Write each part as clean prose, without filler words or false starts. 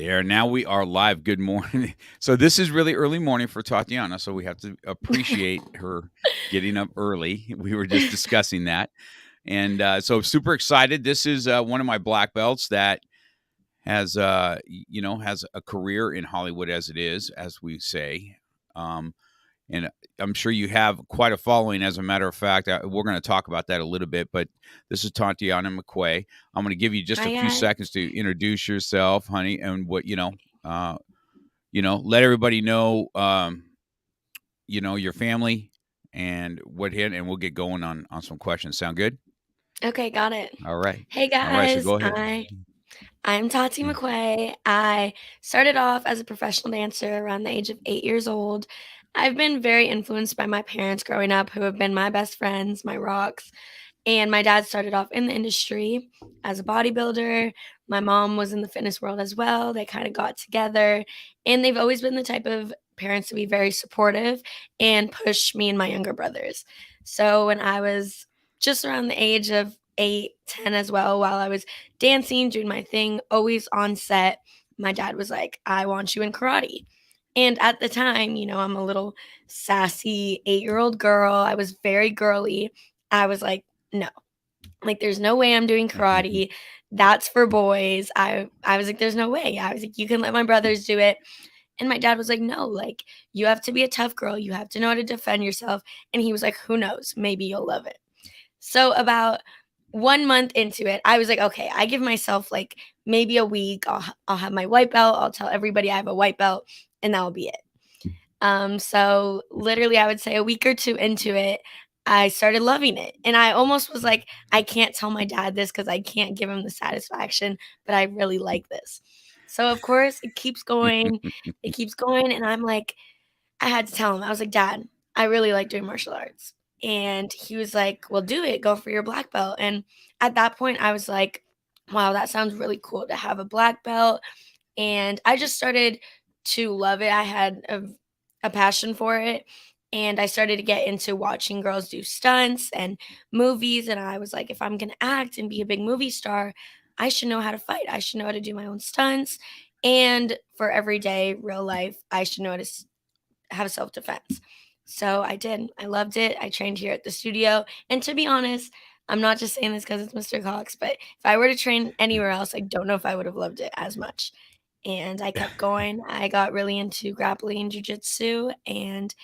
There, now we are live. Good morning. So this is really early morning for Tatiana, so we have to appreciate her getting up early. We were just discussing that. And so super excited. This is one of my black belts that has has a career in Hollywood as it is, as we say. Um, and I'm sure you have quite a following. As a matter of fact, we're going to talk about that a little bit. But this is Tatiana McQuay. I'm going to give you just a Hi, few guys. seconds to introduce yourself, honey, and what uh, let everybody know, your family and what hit, and we'll get going on some questions. Sound good? Okay, got it. All right, Hey, all right. So guys. go ahead. I'm Tati McQuay. I started off as a professional dancer around the age of 8 years old. I've been very influenced by my parents growing up, who have been my best friends, my rocks. And my dad started off in the industry as a bodybuilder. My mom was in the fitness world as well. They kind of got together, and they've always been the type of parents to be very supportive and push me and my younger brothers. So when I was just around the age of 8, 10 as well, while I was dancing, doing my thing, always on set, my dad was like, I want you in karate. And at the time, I'm a little sassy 8-year old girl. I was very girly. I was like, no, like, there's no way I'm doing karate. That's for boys. I was like, there's no way. I was like, you can let my brothers do it. And my dad was like, no, like, you have to be a tough girl. You have to know how to defend yourself. And he was like, who knows? Maybe you'll love it. So about 1 month into it, I was like, okay, I give myself like maybe a week. I'll have my white belt. I'll tell everybody I have a white belt, and that'll be it. So literally, I would say a week or two into it, I started loving it. And I almost was like, I can't tell my dad this because I can't give him the satisfaction, but I really like this. So, of course, it keeps going. It keeps going. And I'm like, I had to tell him, I was like, Dad, I really like doing martial arts. And he was like, well, do it. Go for your black belt. And at that point, I was like, wow, that sounds really cool to have a black belt. And I just started to love it. I had a passion for it. And I started to get into watching girls do stunts and movies. And I was like, if I'm going to act and be a big movie star, I should know how to fight. I should know how to do my own stunts. And for everyday real life, I should know how to have self defense. So I did. I loved it. I trained here at the studio. And to be honest, I'm not just saying this because it's Mr. Cox, but if I were to train anywhere else, I don't know if I would have loved it as much. And I kept going. I got really into grappling and jujitsu, and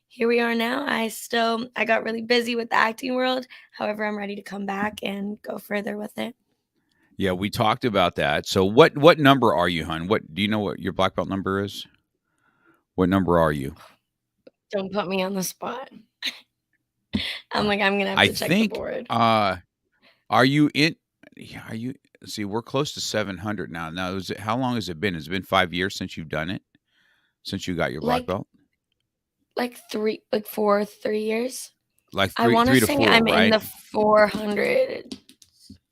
here we are now. I got really busy with the acting world. However, I'm ready to come back and go further with it. Yeah, we talked about that. So what number are you, hun? What do you know what your black belt number is? What number are you? Don't put me on the spot. I'm Uh, like, I'm gonna have I to check the think. board. Are you in? Yeah, are you? See, we're close to 700 now. Now, how long has it been? Has it been 5 years since you've done it? Since you got your black Like belt? like 4, 3 years. Like I three, wanna three to say four, I'm in right? the 400,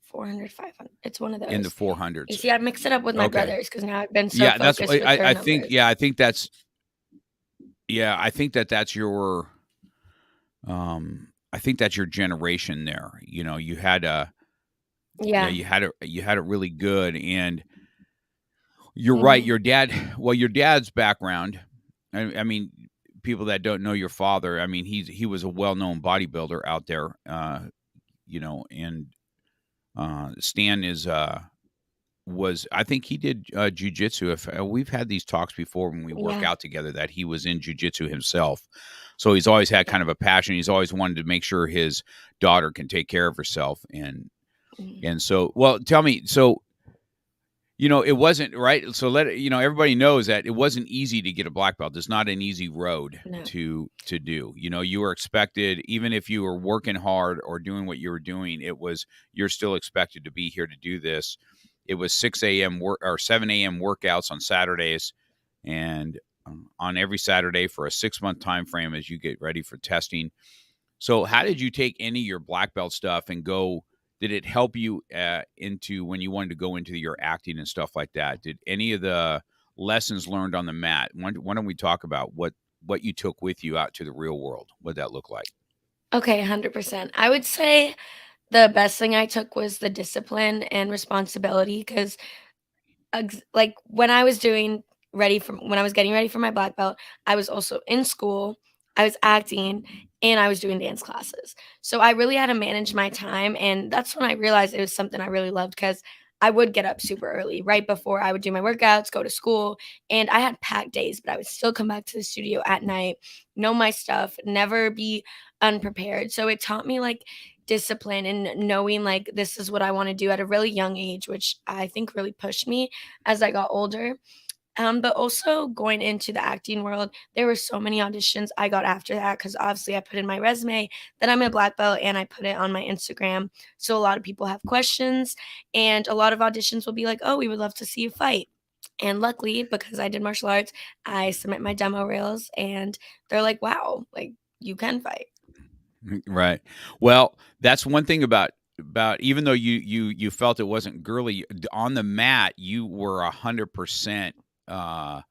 400, 500. It's one of In the those. You 400s. see, I mix it up with my Okay. brothers because now I've been so Yeah, that's. focused with their I think. numbers. Yeah, I think that's. Yeah, I think that's your. I think that's your generation there. You had a. Yeah, Yeah. you had it really good, and you're right. Mhm. Your dad. Well, your dad's background. I mean, people that don't know your father. I mean, he was a well known bodybuilder out there. And Stan is was I think he did jujitsu. If we've had these talks before when we work Yeah. out together, that he was in jujitsu himself, so he's always had kind of a passion. He's always wanted to make sure his daughter can take care of herself, and Mhm. and so well, tell me, so it wasn't right. So everybody knows that it wasn't easy to get a black belt. It's not an easy road No. to do. You were expected, even if you were working hard or doing what you were doing, you're still expected to be here to do this. It was 6 a.m. work or 7 a.m. workouts on Saturdays, and on every Saturday for a 6 month time frame as you get ready for testing. So, how did you take any of your black belt stuff and go? Did it help you into when you wanted to go into your acting and stuff like that? Did any of the lessons learned on the mat? Why don't we talk about what you took with you out to the real world? What that look like? Okay, 100%. I would say the best thing I took was the discipline and responsibility because like when I was doing when I was getting ready for my black belt, I was also in school, I was acting, and I was doing dance classes. So I really had to manage my time, and that's when I realized it was something I really loved because I would get up super early right before I would do my workouts, go to school, and I had packed days, but I would still come back to the studio at night, know my stuff, never be unprepared. So it taught me like discipline and knowing like this is what I want to do at a really young age, which I think really pushed me as I got older. But also going into the acting world, there were so many auditions I got after that because obviously I put in my resume that I'm a black belt and I put it on my Instagram. So a lot of people have questions, and a lot of auditions will be like, oh, we would love to see you fight. And luckily, because I did martial arts, I submit my demo reels and they're like, wow, like you can fight. Right. Well, that's one thing about even though you felt it wasn't girly on the mat, you were 100% uh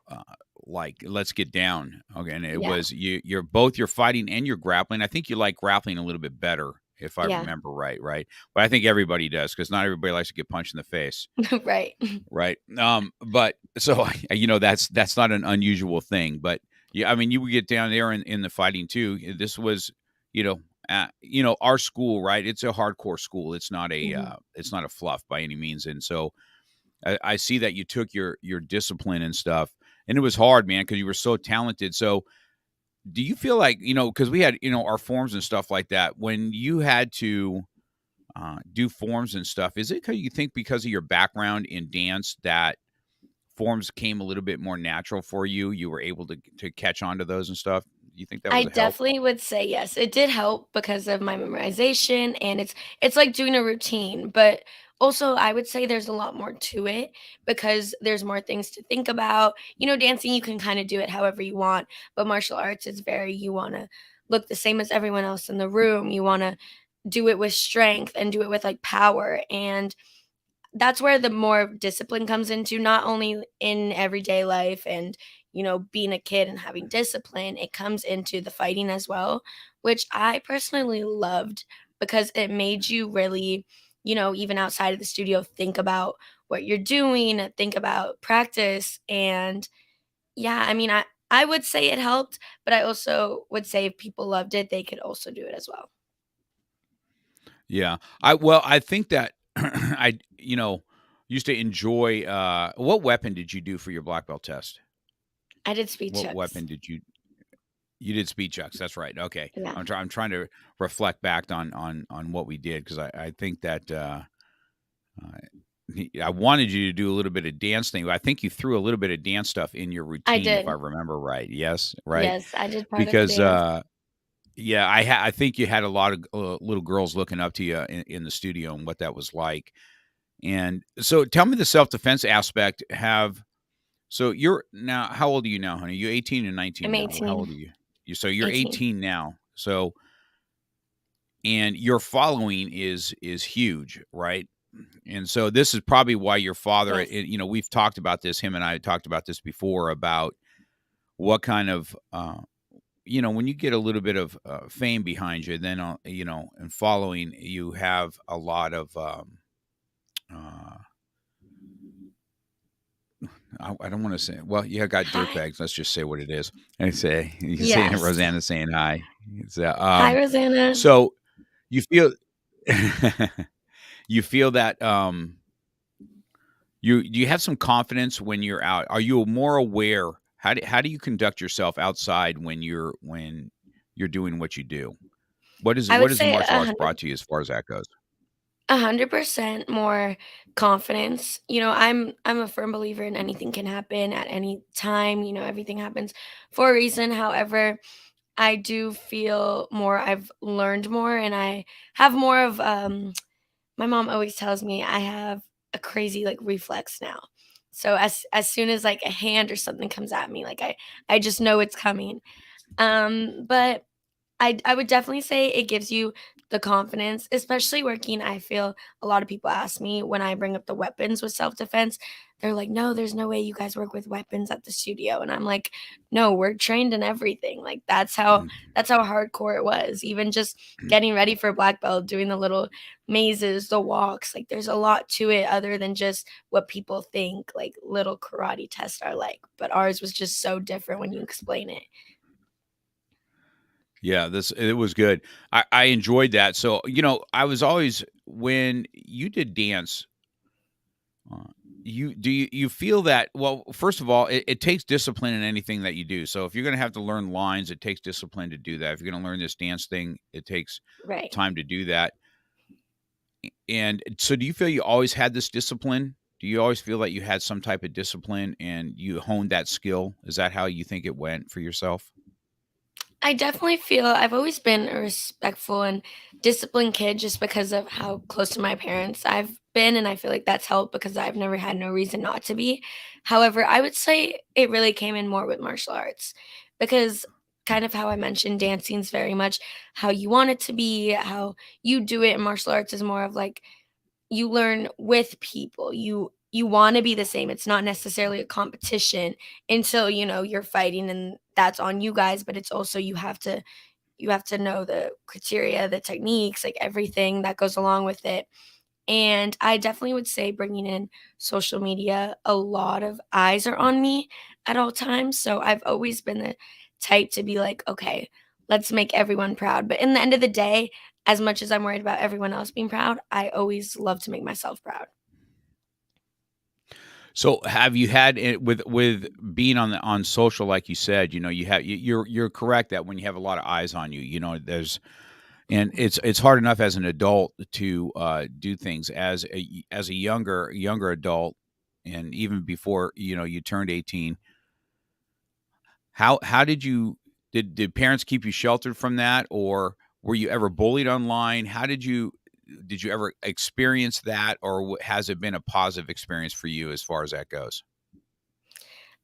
uh like let's get down. Okay, and it Yeah. was you're both you're fighting and you're grappling. I think you like grappling a little bit better if I Yeah. remember right, right? But I think everybody does because not everybody likes to get punched in the face. Right. Right. But so that's not an unusual thing. But yeah, I mean, you would get down there in the fighting too. This was, you know, our school, right? It's a hardcore school. Mhm. It's not a fluff by any means. And so I see that you took your discipline and stuff, and it was hard, man, because you were so talented. So do you feel like because we had our forms and stuff like that when you had to do forms and stuff? Is it because you think because of your background in dance that forms came a little bit more natural for you? You were able to catch on to those and stuff. Do you think that I was a help? definitely would say yes. It did help because of my memorization and it's like doing a routine, but also I would say there's a lot more to it because there's more things to think about. Dancing you can kind of do it however you want, but martial arts is very you want to look the same as everyone else in the room. You want to do it with strength and do it with like power, and that's where the more discipline comes into, not only in everyday life and being a kid and having discipline, it comes into the fighting as well, which I personally loved because it made you really, even outside of the studio, think about what you're doing, think about practice. And yeah, I mean, I would say it helped, but I also would say if people loved it, they could also do it as well. Yeah. I think that I used to enjoy what weapon did you do for your black belt test? I did speed What checks. weapon did you did speed chucks? That's right. Okay. Yeah. I'm trying to reflect back on what we did because I think that uh, I wanted you to do a little bit of dance thing. But I think you threw a little bit of dance stuff in your I routine, if I did. remember right. Yes, right. Yes, I did part of the Because dance. yeah, I think you had a lot of little girls looking up to you in the studio and what that was like. And so, tell me the self defense aspect. So you're now how old are you now, honey? You 18 and 19 I'm now. How 18. old are you? You're 18. 18 now. So and your following is huge, right? And so this is probably why your father, Yes. we've talked about this. Him and I talked about this before about what kind of, when you get a little bit of fame behind you, then, and following, you have a lot of, uh, I don't want to say, well, you got dirt Hi. bags. Let's just say what it is. And say, you can say it, Yes. Rosanna saying hi. It's, Hi, Rosanna. so you feel, you feel that, do you have some confidence when you're out? Are you more aware? How do you conduct yourself outside when you're doing what you do? I What would has the say martial a arts hundred brought to you as far as that goes? 100% more confidence. I'm a firm believer in anything can happen at any time. Everything happens for a reason. However, I do feel more I've learned more and I have more of my mom always tells me I have a crazy like reflex now. So as soon as like a hand or something comes at me, like I just know it's coming. But I would definitely say it gives you the confidence, especially working. I feel a lot of people ask me when I bring up the weapons with self-defense. They're like, "No, there's no way you guys work with weapons at the studio." And I'm like, "No, we're trained in everything." Like Mm. that's how hardcore it was. Even just getting ready for black belt, doing the little mazes, the walks, like there's a lot to it other than just what people think like little karate tests are like. But ours was just so different when you explain it. Yeah, this it was good. I enjoyed that. So, I was always when you did dance, uh, you feel that well, first of all, it takes discipline in anything that you do. So if you're gonna have to learn lines, it takes discipline to do that. If you're gonna learn this dance thing, it takes Right. time to do that. And so do you feel you always had this discipline? Do you always feel that you had some type of discipline and you honed that skill? Is that how you think it went for yourself? I definitely feel I've always been a respectful and disciplined kid just because of how close to my parents I've been, and I feel like that's helped because I've never had no reason not to be. However, I would say it really came in more with martial arts because kind of how I mentioned dancing's very much how you want it to be, how you do it, and martial arts is more of like you learn with people. You wanna be the same. It's not necessarily a competition until, you're fighting and that's on you guys, but it's also you have to know the criteria, the techniques, like everything that goes along with it. And I definitely would say bringing in social media, a lot of eyes are on me at all times. So I've always been the type to be like, okay, let's make everyone proud. But in the end of the day, as much as I'm worried about everyone else being proud, I always love to make myself proud. So have you had it with being on social like you said, you're correct that when you have a lot of eyes on you, there's and it's hard enough as an adult to do things as a younger adult and even before, you turned 18. How did parents keep you sheltered from that, or were you ever bullied online? How did you ever experience that, or has it been a positive experience for you as far as that goes?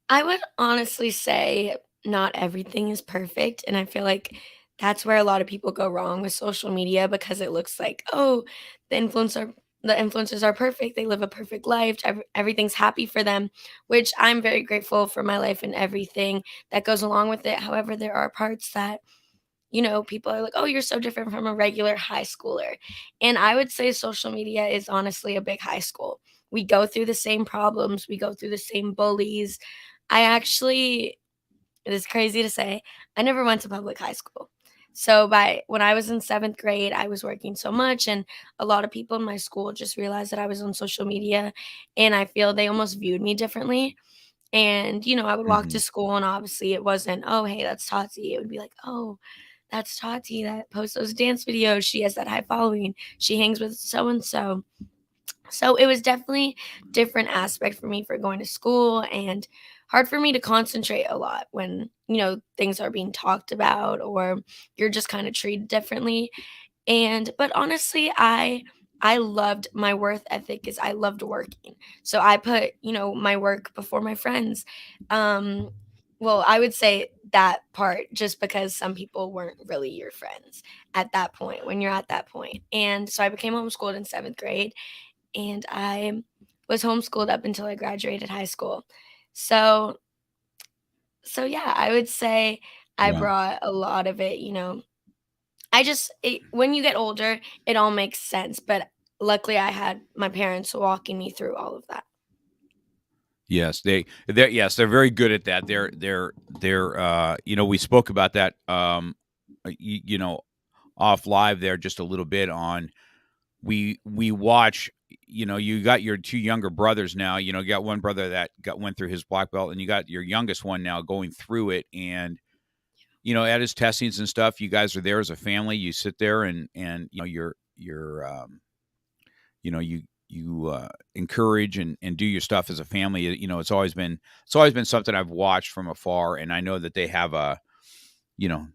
I would honestly say not everything is perfect, and I feel like that's where a lot of people go wrong with social media because it looks like, "Oh, the influencers are perfect. They live a perfect life. Everything's happy for them," which I'm very grateful for my life and everything that goes along with it. However, there are parts that, people are like, "Oh, you're so different from a regular high schooler." And I would say social media is honestly a big high school. We go through the same problems, we go through the same bullies. I actually it is crazy to say, I never went to public high school. So by when I was in 7th grade, I was working so much and a lot of people in my school just realized that I was on social media and I feel they almost viewed me differently. And, I would walk to Mhm. school and obviously it wasn't, "Oh, hey, that's Tati." It would be like, "Oh, that's Tati that posts those dance videos. She has that high following. She hangs with so and so." So it was definitely different aspect for me for going to school and hard for me to concentrate a lot when, things are being talked about or you're just kind of treated differently. And but honestly, I loved my worth ethic is I loved working. So I put, my work before my friends. Um well, I would say that part just because some people weren't really your friends at that point when you're at that point. And so I became homeschooled in 7th grade and I was homeschooled up until I graduated high school. So yeah, I would say I Yeah. brought a lot of it, when you get older, it all makes sense, but luckily I had my parents walking me through all of that. Yes, they're very good at that. We spoke about that off live there just a little bit on we watch, you got your two younger brothers now, you got one brother that went through his black belt and you got your youngest one now going through it and at his testings and stuff, you guys are there as a family. You sit there and you're you encourage and do your stuff as a family. It's always been something I've watched from afar, and I know that they have you know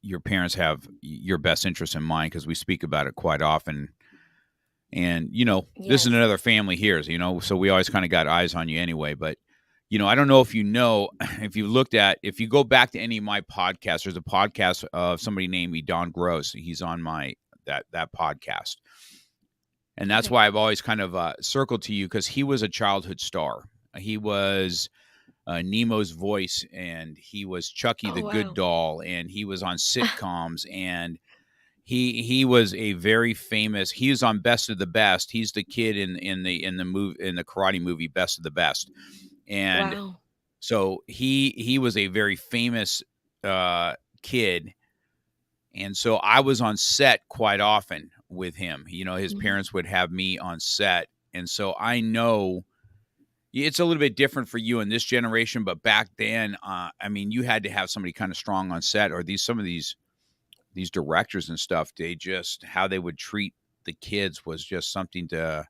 your parents have your best interest in mind because we speak about it quite often. And this is Yes. another family here, so we always kind of got eyes on you anyway. But I don't know if you know, if you go back to any of my podcasts, there's a podcast of somebody named me, Don Gross. He's on that podcast. And that's Okay. why I've always kind of circled to you, because he was a childhood star. He was Nemo's voice, and he was Chucky Oh, the Good wow. Doll, and he was on sitcoms, and he was a very famous. He was on Best of the Best. He's the kid in the karate movie Best of the Best, and Wow. so he was a very famous uh, kid, and so I was on set quite often with him. His Mhm. parents would have me on set, and so I know it's a little bit different for you in this generation, but back then, I mean, you had to have somebody kind of strong on set, or some of these directors and stuff. They just how they would treat the kids was just something to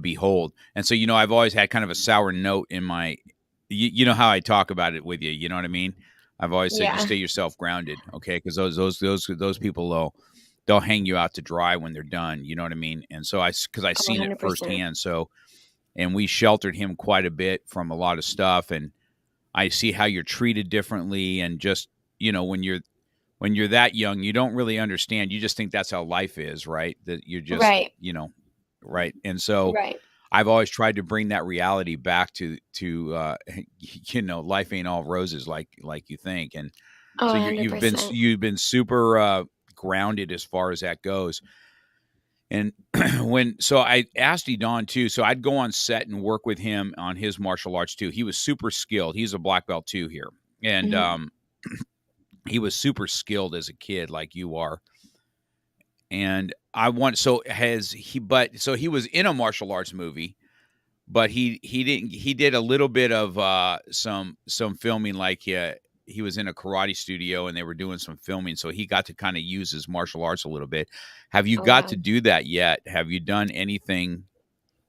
behold. And so, I've always had kind of a sour note in my, you know how I talk about it with you. You know what I mean? I've always said, just Yeah. stay yourself grounded, okay? Because those people they'll hang you out to dry when they're done. You know what I mean? And so because I Oh, seen it 100%. firsthand. So, and we sheltered him quite a bit from a lot of stuff, and I see how you're treated differently, and just when you're that young, you don't really understand. You just think that's how life is, right? That you're just, Right. right. And so Right. I've always tried to bring that reality back to life ain't all roses like you think. And Oh, so100%. you've been super grounded as far as that goes. And so I asked Don too. So I'd go on set and work with him on his martial arts too. He was super skilled. He's a black belt too here. And Mhm. he was super skilled as a kid, like you are. And I want so has he but so he was in a martial arts movie, but he did a little bit of some filming, like he was in a karate studio and they were doing some filming, so he got to kind of use his martial arts a little bit. Have you Oh, got to wow. do that yet? Have you done anything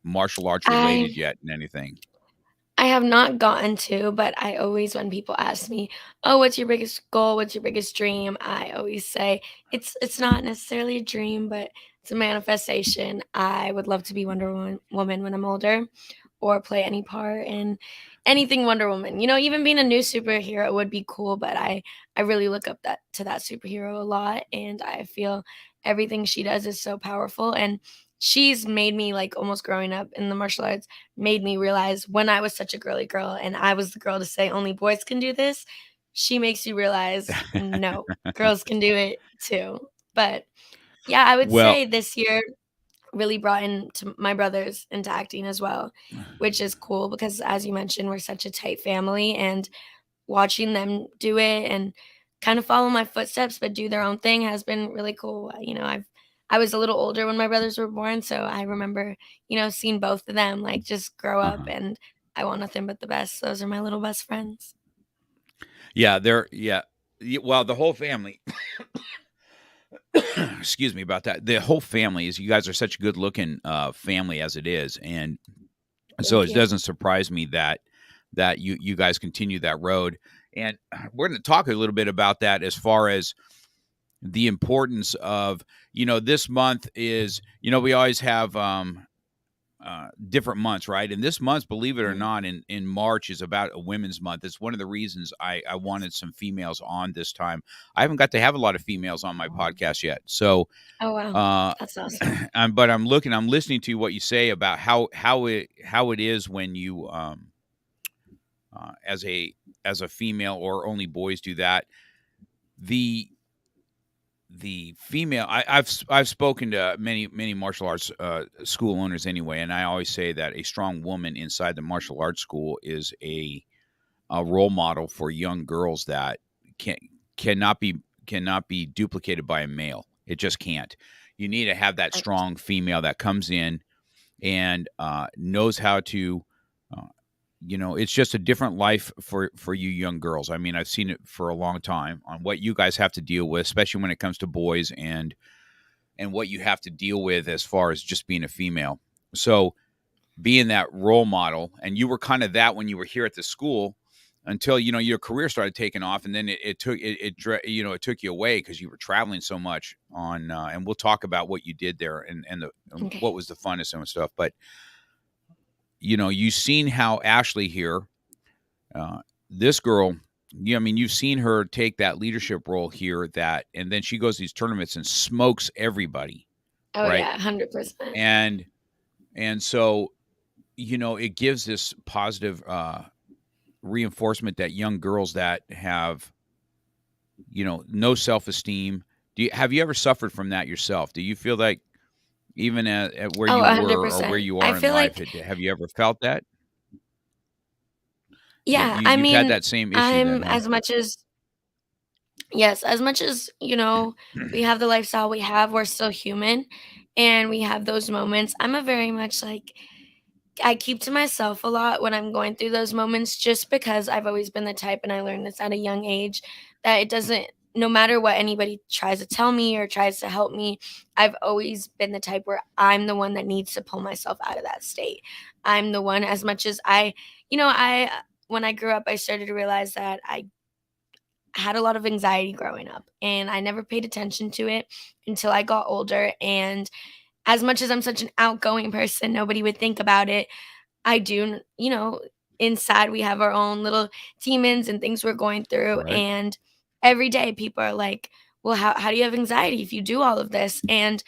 martial arts related I yet in anything? I have not gotten to, but I always, when people ask me, "Oh, what's your biggest goal? What's your biggest dream?" I always say it's not necessarily a dream, but it's a manifestation. I would love to be Wonder Woman when I'm older, or play any part in anything Wonder Woman. Even being a new superhero would be cool, but I really look up that to that superhero a lot, and I feel everything she does is so powerful, and she's made me, like, almost growing up in the martial arts, made me realize when I was such a girly girl and I was the girl to say only boys can do this, she makes you realize, no, girls can do it too. But yeah, I would Well, say this year really brought into my brothers into acting as well, which is cool because as you mentioned, we're such a tight family, and watching them do it and kind of follow my footsteps but do their own thing has been really cool. I was a little older when my brothers were born, so I remember, seeing both of them like just grow up, uh-huh. and I want nothing but the best. Those are my little best friends. Yeah, well, the whole family. Excuse me about that. The whole family is. You guys are such a good looking family as it is, and so Thank it you. doesn't surprise me that you guys continue that road. And we're going to talk a little bit about that as far as the importance of, this month is, we always have different months, right? And this month, believe it or Mhm. not, in March is about a women's month. It's one of the reasons I wanted some females on this time. I haven't got to have a lot of females on my podcast yet. So, Oh, wow. uh, That's awesome. but I'm listening to what you say about how it is when you, as a female, or only boys do that. The female, I've spoken to many martial arts school owners anyway, and I always say that a strong woman inside the martial arts school is a role model for young girls that can cannot be cannot be duplicated by a male. It just can't. You need to have that 100%. strong female that comes in and knows how to. Uh, it's just a different life for you young girls. I mean, I've seen it for a long time on what you guys have to deal with, especially when it comes to boys, and what you have to deal with as far as just being a female. So being that role model, and you were kind of that when you were here at the school until your career started taking off, and then it took you away because you were traveling so much on. And we'll talk about what you did there, and Okay. what was the funnest and stuff. But you've seen how Ashley here. This girl, yeah, I mean, you've seen her take that leadership role here, and then she goes to these tournaments and smokes everybody, Oh right? yeah, 100%. And so, it gives this positive reinforcement that young girls that have, no self-esteem. Have you ever suffered from that yourself? Do you feel like even at where Oh, you were or where 100%. you I are in feel life, like have you ever felt that? Yeah, yeah, I you've had mean, that same issue then, I'm huh? as much as yes, as much as, we have the lifestyle we have, we're still human, and we have those moments. I'm a very much like I keep to myself a lot when I'm going through those moments just because I've always been the type, and I learned this at a young age, that it doesn't no matter what anybody tries to tell me or tries to help me, I've always been the type where I'm the one that needs to pull myself out of that state. I'm the one as much as I when I grew up, I started to realize that I had a lot of anxiety growing up, and I never paid attention to it until I got older, and as much as I'm such an outgoing person, nobody would think about it. I do, inside we have our own little demons and things we're going through. Right. And every day people are like, well, how do you have anxiety if you do all of this? And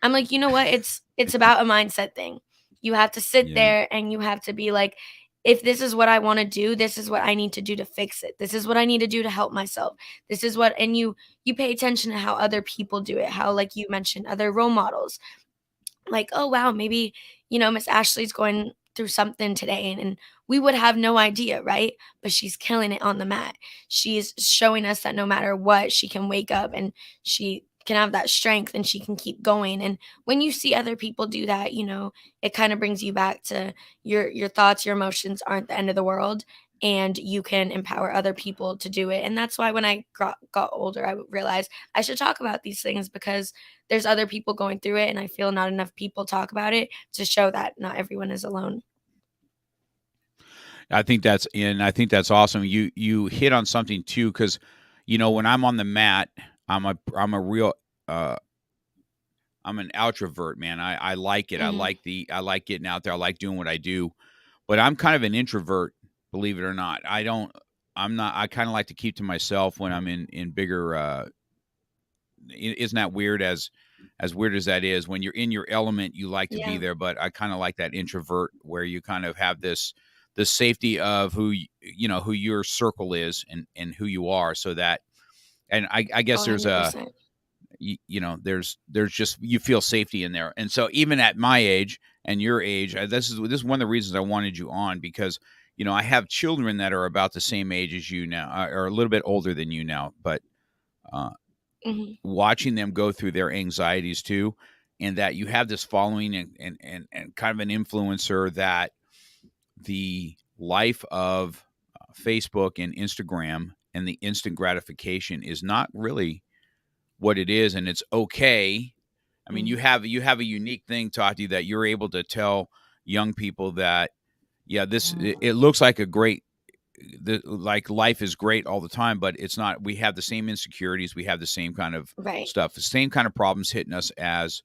I'm like, you know what? It's about a mindset thing. You have to sit Yeah. there and you have to be like, if this is what I want to do, this is what I need to do to fix it. This is what I need to do to help myself. This is what and you pay attention to how other people do it, how like you mentioned, other role models like, "Oh, wow, maybe, Miss Ashley's going through something today," and we would have no idea, right? But she's killing it on the mat. She's showing us that no matter what, she can wake up and she can have that strength and she can keep going. And when you see other people do that, it kind of brings you back to your thoughts, your emotions aren't the end of the world, and you can empower other people to do it. And that's why when I got older, I realized I should talk about these things because there's other people going through it, and I feel not enough people talk about it to show that not everyone is alone. I think that's awesome. You hit on something too, because when I'm on the mat, I'm a real uh, I'm an outrovert, man. I like it. Mhm. I like getting out there. I like doing what I do. But I'm kind of an introvert, believe it or not. I'm not. I kind of like to keep to myself when I'm in bigger. Isn't that weird? As weird as that is, when you're in your element, you like to be Yeah. there. But I kind of like that introvert where you kind of have the safety of who your circle is and who you are, so that and I Oh, guess there's a 100%. there's just you feel safety in there. And so even at my age and your age, this is one of the reasons I wanted you on, because I have children that are about the same age as you now, or a little bit older than you now, but uh, Mhm. watching them go through their anxieties too, and that you have this following and kind of an influencer, that the life of Facebook and Instagram and the instant gratification is not really what it is, and it's okay. I mean, Mhm. you have a unique thing, Tati, that you're able to tell young people that yeah, it looks like a great like life is great all the time, but it's not. We have the same insecurities, we have the same kind of Right. stuff, the same kind of problems hitting us as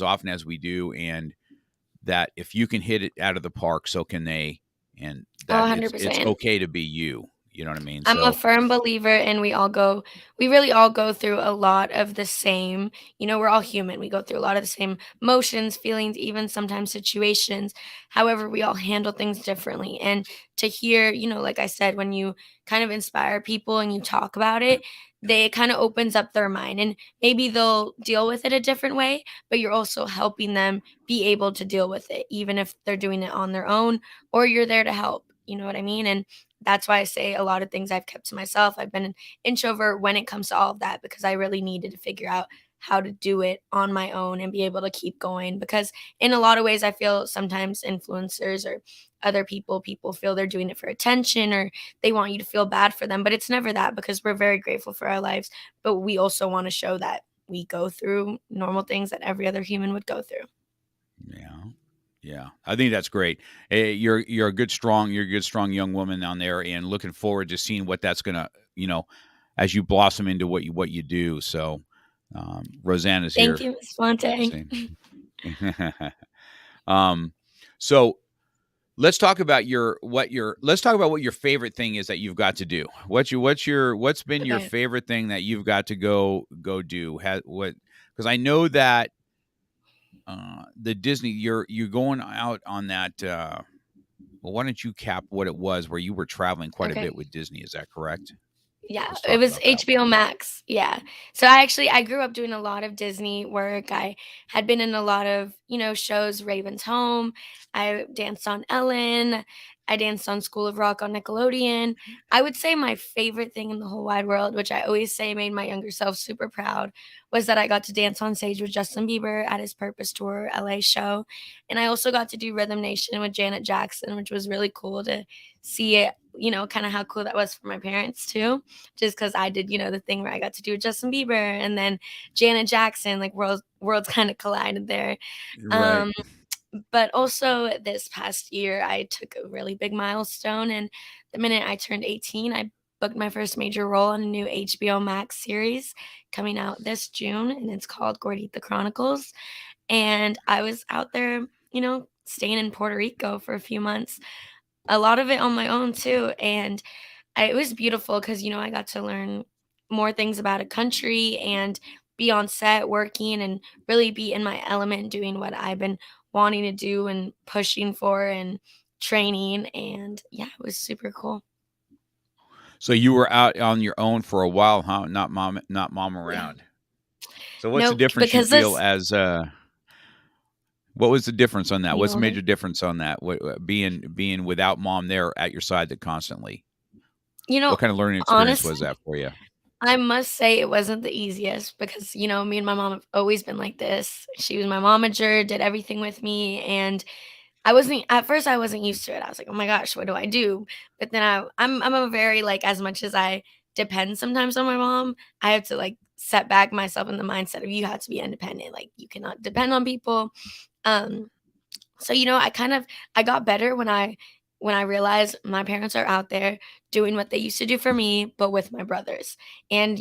often as we do, and that if you can hit it out of the park, so can they, and Oh, that it's 100%. okay to be you. You know what I mean? I'm a So firm believer and we really all go through a lot of the same, we're all human. We go through a lot of the same emotions, feelings, even sometimes situations. However, we all handle things differently. And to hear, like I said, when you kind of inspire people and you talk about it, it kind of opens up their mind and maybe they'll deal with it a different way, but you're also helping them be able to deal with it, even if they're doing it on their own or you're there to help. You know what I mean? And that's why I say a lot of things I've kept to myself. I've been an introvert when it comes to all of that because I really needed to figure out how to do it on my own and be able to keep going. Because in a lot of ways, I feel sometimes influencers or other people feel they're doing it for attention or they want you to feel bad for them. But it's never that because we're very grateful for our lives. But we also want to show that we go through normal things that every other human would go through. yeah. Yeah, I think that's great. You're a good strong young woman down there, and looking forward to seeing what that's gonna as you blossom into what you do. So, Rosanna's Thank here. you, Miss Fontaine. Same. um, so let's talk about what your favorite thing is that you've got to do. What's been your Okay. favorite thing that you've got to go do? What, because I know that the Disney, you're going out on that. Well, why don't you cap what it was where you were traveling quite a Okay. bit with Disney? Is that correct? Yeah, Let's it talk was about that. HBO Max, yeah. So I grew up doing a lot of Disney work. I had been in a lot of, shows, Raven's Home. I danced on Ellen. I danced on School of Rock on Nickelodeon. I would say my favorite thing in the whole wide world, which I always say made my younger self super proud, was that I got to dance on stage with Justin Bieber at his Purpose Tour LA show. And I also got to do Rhythm Nation with Janet Jackson, which was really cool to see it, kind of how cool that was for my parents too, just because I did, the thing where I got to do Justin Bieber and then Janet Jackson, like worlds kind of collided there. Right. Um, but also this past year, I took a really big milestone, and the minute I turned 18, I booked my first major role in a new HBO Max series coming out this June, and it's called Gordita Chronicles. And I was out there, staying in Puerto Rico for a few months, a lot of it on my own too, and it was beautiful because I got to learn more things about a country and be on set working and really be in my element doing what I've been wanting to do and pushing for and training, and yeah, it was super cool. So you were out on your own for a while, huh? Not mom Yeah. around. So what's the Nope, difference you because feel this as what was the difference on that? being What's the older. major difference on that? Being without mom there at your side that constantly? You What know, kind of learning experience was honestly, that for you? I must say it wasn't the easiest because, me and my mom have always been like this. She was my momager, did everything with me, and at first I wasn't used to it. I was like, "Oh my gosh, what do I do?" But then I'm a very, like, as much as I depend sometimes on my mom, I have to, like, set back myself in the mindset of you have to be independent. Like, you cannot depend on people. Um so, I got better when I realized my parents are out there doing what they used to do for me, but with my brothers. And,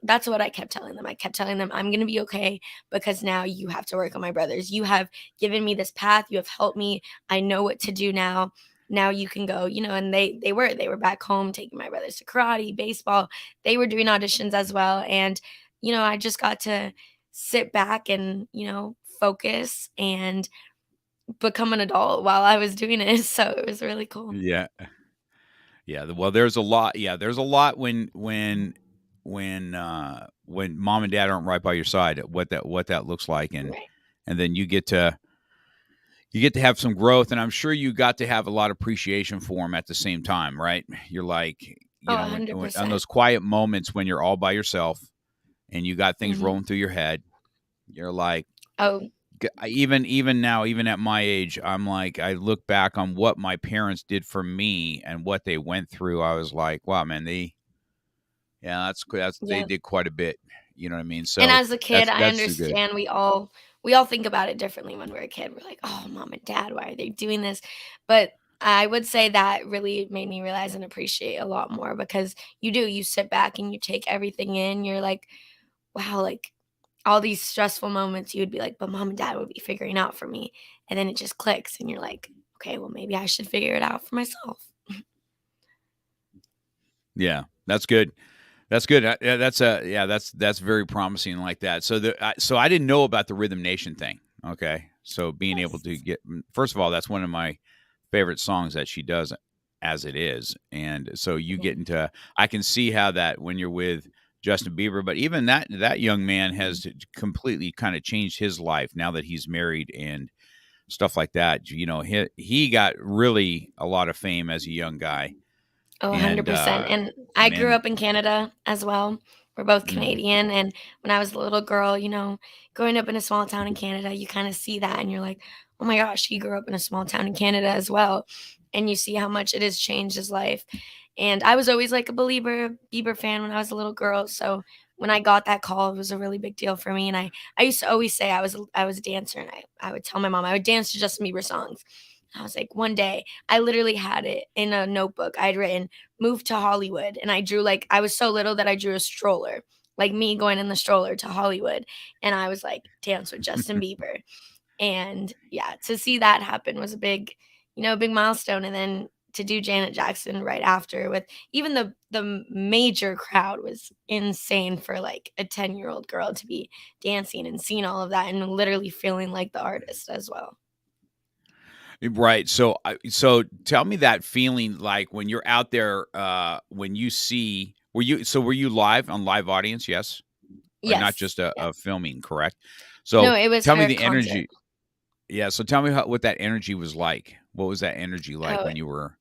that's what I kept telling them. I kept telling them, "I'm gonna be okay because now you have to work on my brothers. You have given me this path, you have helped me. I know what to do now. Now you can go," and they were back home taking my brothers to karate, baseball. They were doing auditions as well. And, I just got to sit back and, focus and become an adult while I was doing it, so it was really cool. Yeah. Yeah, well, there's a lot. Yeah, there's a lot when mom and dad aren't right by your side. What that looks like, Right. and then you get to have some growth, and I'm sure you got to have a lot of appreciation for them at the same time, right? You're like, Oh, when on 100%. those quiet moments when you're all by yourself and you got things Mhm. rolling through your head, you're like, Oh, even now, even at my age, I'm like, I look back on what my parents did for me and what they went through. I was like, wow, man, yeah, that's they yeah. did quite a bit. You know what I mean? And So as a kid, that's I that's too good. understand we all think about it differently when we're a kid. We're like, "Oh, mom and dad, why are they doing this?" But I would say that really made me realize and appreciate a lot more because you sit back and you take everything in. You're like, "Wow," like, all these stressful moments, you would be like, "But mom and dad would be figuring out for me." And then it just clicks and you're like, "Okay, well, maybe I should figure it out for myself." Yeah, that's good. That's good. Yeah, that's very promising like that. So I didn't know about the Rhythm Nation thing. Okay, so being able to Nice. get first of all, that's one of my favorite songs that she does as it is, and so you Yeah. get into. I can see how that when you're with Justin Bieber, but even that young man has completely kind of changed his life now that he's married and stuff like that. He got really a lot of fame as a young guy, Oh, and 100%, and I grew man, up in Canada as well. We're both mm, Canadian, and when I was a little girl, growing up in a small town in Canada, you kinda see that and you're like, "Oh my gosh, he grew up in a small town in Canada as well," and you see how much it has changed his life, and I was always, like, a Bieber fan when I was a little girl, so when I got that call, it was a really big deal for me, and I used to always say I was a dancer, and I would tell my mom I would dance to Justin Bieber songs. I was like, one day, I literally had it in a notebook. I'd written "Move to Hollywood," and I drew, like, I was so little that I drew a stroller, like me going in the stroller to Hollywood, and I was like, "Dance with Justin Bieber." And yeah, to see that happen was a big, a big milestone, and then to do Janet Jackson right after with even the major crowd was insane for like a 10-year-old girl to be dancing and seeing all of that and literally feeling like the artist as well. Right. So tell me that feeling like when you're out there, when you see, were you live on live audience? Yes. Or not Yes, just a yes. filming, correct? No, So it was tell me her the concert. energy. Yeah. So tell me what that energy was like. What was that energy like Oh, when you were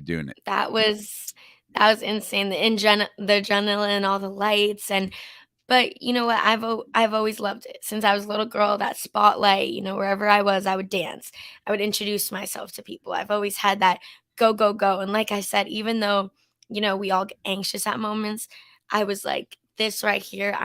doing it? that was that was insane. The adrenaline, all the lights, and but you know what? I've always loved it. Since I was a little girl, that spotlight, wherever I was, I would dance. I would introduce myself to people. I've always had that go, go, go. And like I said, even though, we all get anxious at moments, I was like, this right here,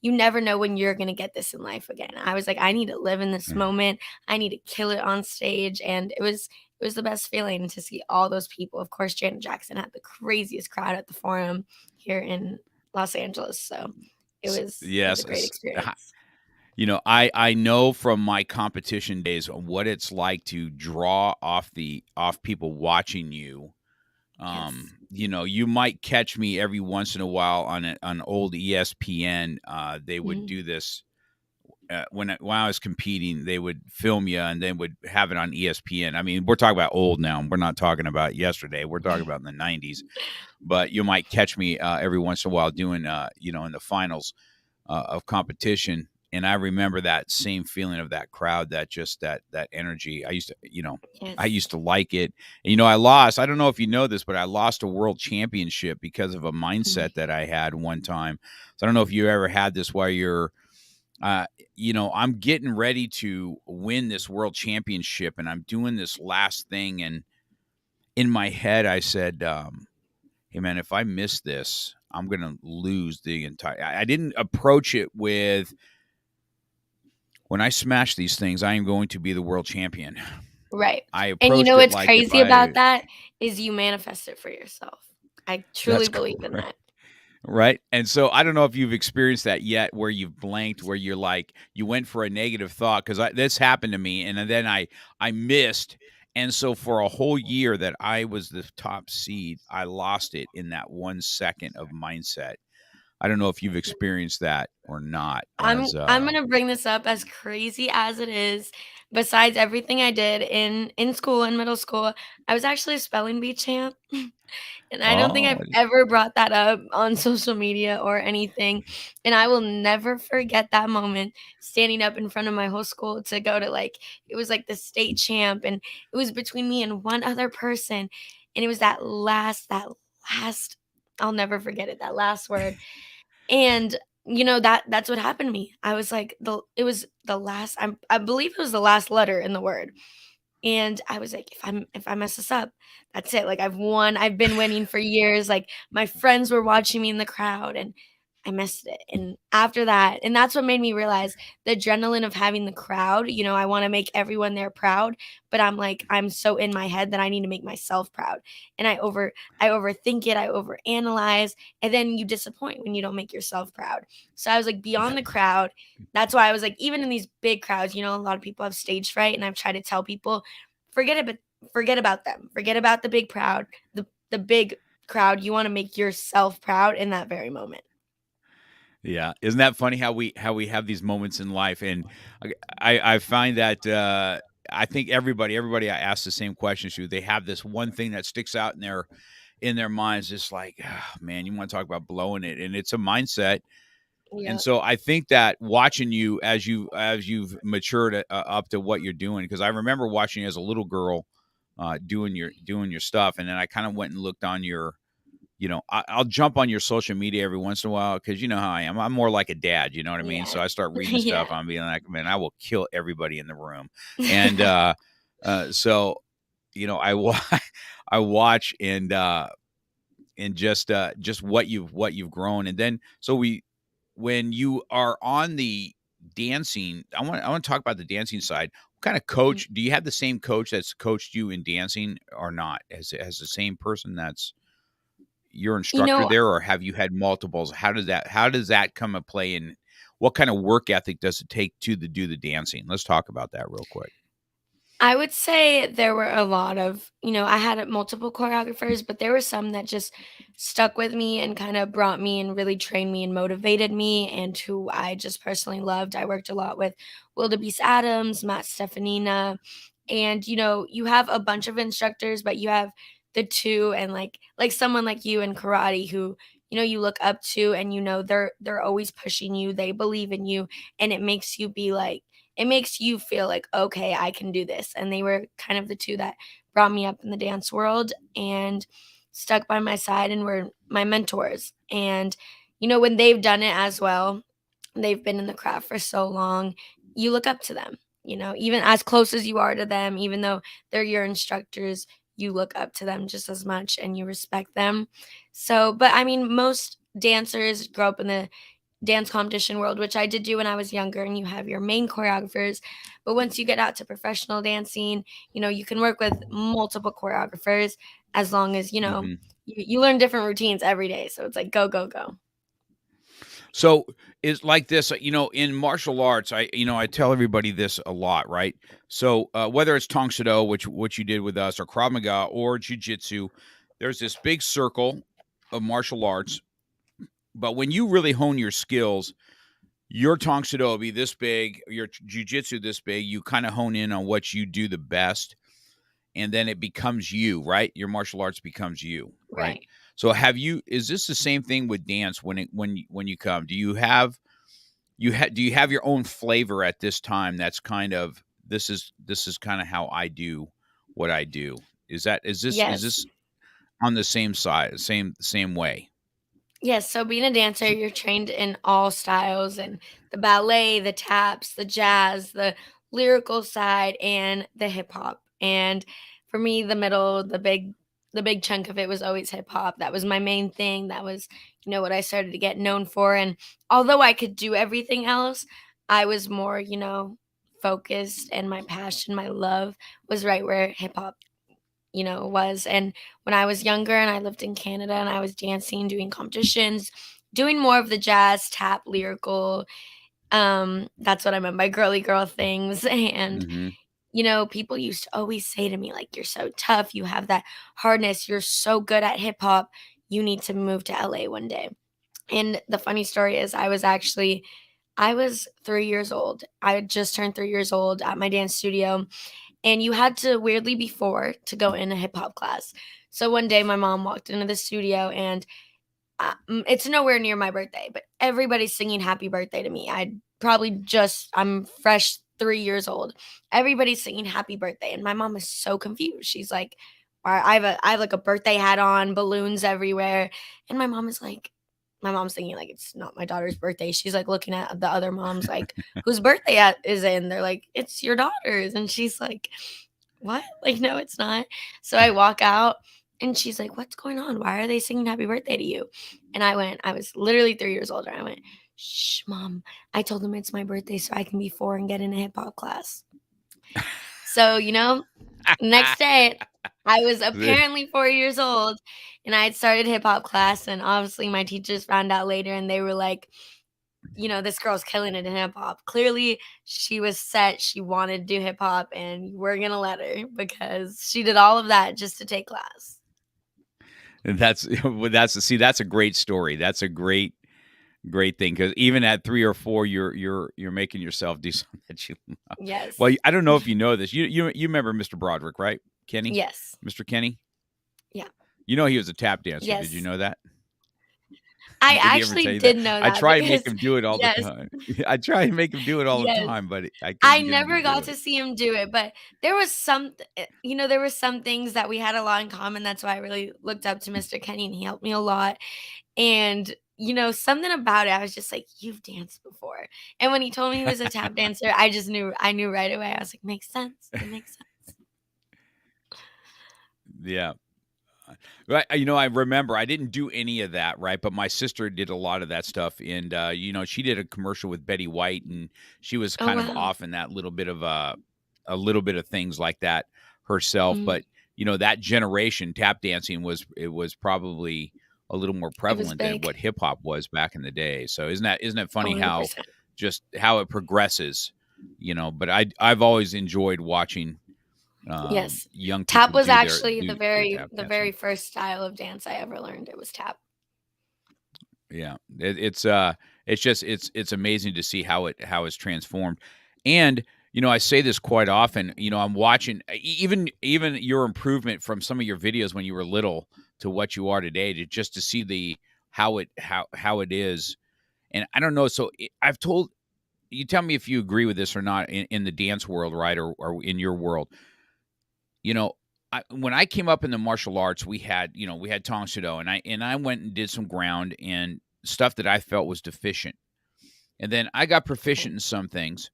you never know when you're gonna get this in life again. I was like, I need to live in this moment. I need to kill it on stage. And it was the best feeling to see all those people. Of course, Janet Jackson had the craziest crowd at the Forum here in Los Angeles. So it was a Yes. great experience. I know from my competition days what it's like to draw off people watching you. Yes. You might catch me every once in a while on old ESPN. They would Mhm. do this when I was competing. They would film you and then would have it on ESPN. I mean, we're talking about old now. We're not talking about yesterday. We're talking about in the '90s. But you might catch me every once in a while doing, in the finals of competition. And I remember that same feeling of that crowd, that energy. I Yes. used to like it. And, I lost. I don't know if you know this, but I lost a world championship because of a Mhm. mindset that I had one time. So I don't know if you ever had this where you're, I'm getting ready to win this world championship and I'm doing this last thing. And in my head, I said, hey man, if I miss this, I'm gonna lose the entire. I didn't approach it with when I smash these things, I am going to be the world champion. Right. I And approached it what's like if crazy about I that is you manifest it for yourself. I truly that's believe in correct. that. Right. And so I don't know if you've experienced that yet where you've blanked, where you're like, you went for a negative thought. Cause this happened to me. And then I missed. And so for a whole year that I was the top seed, I lost it in that 1 second of mindset. I don't know if you've experienced that or not I'm gonna bring this up as crazy as it is. Besides everything I did in school, in middle school, I was actually a spelling bee champ. And I don't think oh, I've ever brought that up on social media or anything. And I will never forget that moment standing up in front of my whole school to go to it was like the state champ, and it was between me and one other person. And it was that last, I'll never forget it, that last word. And that's what happened to me. I was like, it was the last, I believe it was the last letter in the word. And I was like, if I mess this up, that's it. Like I've won. I've been winning for years. Like my friends were watching me in the crowd and I missed it. And after that, and that's what made me realize the adrenaline of having the crowd, I want to make everyone there proud, but I'm like I'm so in my head that I need to make myself proud. And I overthink it, I overanalyze, and then you disappoint when you don't make yourself proud. So I was like beyond the crowd. That's why I was like, even in these big crowds, a lot of people have stage fright, and I've tried to tell people, forget it, but forget about them. Forget about the big crowd, the big crowd. You want to make yourself proud in that very moment. yeah. Isn't that funny how we have these moments in life? And I find that I think everybody I ask the same question to, they have this one thing that sticks out in their minds, just like, oh, man, you want to talk about blowing it, and it's a mindset. And Yeah. so I think that watching you as you've matured up to what you're doing, because I remember watching you as a little girl doing your stuff, and then I kind of went and looked on I'll jump on your social media every once in a while because you know how I am. I'm more like a dad, you know what I mean? So Yeah. I start reading Yeah. stuff. I'm being like, man, I will kill everybody in the room. And so I I watch and just what you've grown, and then so when you are on the dancing, I want to talk about the dancing side. What kind of Mhm. coach do you have? The same coach that's coached you in dancing or not? Has the same person that's your You instructor know, there, or have you had multiples? How does that come to play, and what kind of work ethic does it take to do the dancing? Let's talk about that real quick. I would say there were a lot of, I had multiple choreographers, but there were some that just stuck with me and kind of brought me and really trained me and motivated me, and who I just personally loved. I worked a lot with Wildebeest Adams, Matt Stefanina, and you have a bunch of instructors, but you have the two, and like someone like you in karate who you look up to, and they're always pushing you, they believe in you, and it makes you feel like, okay, I can do this. And they were kind of the two that brought me up in the dance world and stuck by my side and were my mentors. And, when they've done it as well, they've been in the craft for so long, you look up to them, even as close as you are to them, even though they're your instructors, you look up to them just as much and you respect them. So, but I mean, most dancers grow up in the dance competition world, which I did do when I was younger, and you have your main choreographers. But once you get out to professional dancing, you can work with multiple choreographers as long as, Hmm. you learn different routines every day. So it's like go, go, go. So it's like this, in martial arts, I tell everybody this a lot, right? So whether it's TangSooDo, which you did with us, or Krav Maga or Jiu-Jitsu, there's this big circle of martial arts. But when you really hone your skills, your TangSooDo will be this big, your Jiu-Jitsu this big. You kind of hone in on what you do the best, and then it becomes you, right? Your martial arts becomes you, right? Right. So is this the same thing with dance when you come? Do do you have your own flavor at this time that's kind of this is kind of how I do what I do? Is Yes. this on the same side, same way? Yes, so being a dancer, you're trained in all styles, and the ballet, the taps, the jazz, the lyrical side, and the hip hop. And for me, the big chunk of it was always hip hop. That was my main thing. That was, what I started to get known for. And although I could do everything else, I was more, focused, and my passion, my love was right where hip hop was. And when I was younger and I lived in Canada and I was dancing, doing competitions, doing more of the jazz, tap, lyrical, that's what I meant by girly girl things. And, Hmm. people used to always say to me, like, you're so tough, you have that hardness, you're so good at hip hop, you need to move to LA one day. And the funny story is I was 3 years old. I had just turned 3 years old at my dance studio, and you had to weirdly be 4 to go in a hip hop class. So one day my mom walked into the studio, and it's nowhere near my birthday, but everybody's singing happy birthday to me. I'm fresh 3 years old. Everybody's singing happy birthday. And my mom is so confused. She's like, I have like a birthday hat on, balloons everywhere. And my mom's thinking like it's not my daughter's birthday. She's like looking at the other moms like, whose birthday is in? They're like, it's your daughter's. And she's like, what? Like, no, it's not. So I walk out, and she's like, what's going on? Why are they singing happy birthday to you? And I was literally 3 years older. I went, shh, mom. I told them it's my birthday so I can be 4 and get in a hip hop class. So, next day, I was apparently 4 years old, and I had started hip hop class. And obviously, my teachers found out later, and they were like, this girl's killing it in hip hop. Clearly, she was set. She wanted to do hip hop, and we're going to let her because she did all of that just to take class. And that's a great story. That's a great thing, because even at 3 or 4, you're making yourself do something that you love. Well, Yes. I don't know if you know this. You remember Mr. Broderick, right? Kenny, Yes. Mr. Kenny. Yeah. You know he was a tap dancer. Did you Yes. know that? I Did he ever actually tell you that? did know I that try and because make him do it all the yes, time. I try and make him do it all the yes. time, but I I couldn't get him to never do got it. to see him do it, but there were some things that we had a lot in common. That's why I really looked up to Mr. Kenny, and he helped me a lot. And, something about it, I was just like, "You've danced before." And when he told me he was a tap dancer, I knew right away. I was like, "Makes sense. It makes sense." Yeah. Right. I remember I didn't do any of that, right? But my sister did a lot of that stuff. And, she did a commercial with Betty White, and she was Oh, kind of wow. off in that little bit of a little bit of things like that herself. Mhm. But, that generation tap dancing it was probably a little more It was prevalent than big. what hip hop was back in the day. So isn't it funny how 100%. just how it progresses, but I've always enjoyed watching, Yes. young Tap people was do their actually tap the dancing. very first style of dance I ever learned. It was tap. Yeah, it's just it's amazing to see how it's transformed, and I say this quite often. I'm watching even your improvement from some of your videos when you were little to what you are today, to just to see the how it is, and I don't know. So I've told you, tell me if you agree with this or not in the dance world, right, or in your world. You know, when I came up in the martial arts, we had TangSooDo, and I went and did some ground and stuff that I felt was deficient. And then I got proficient Right. in some things.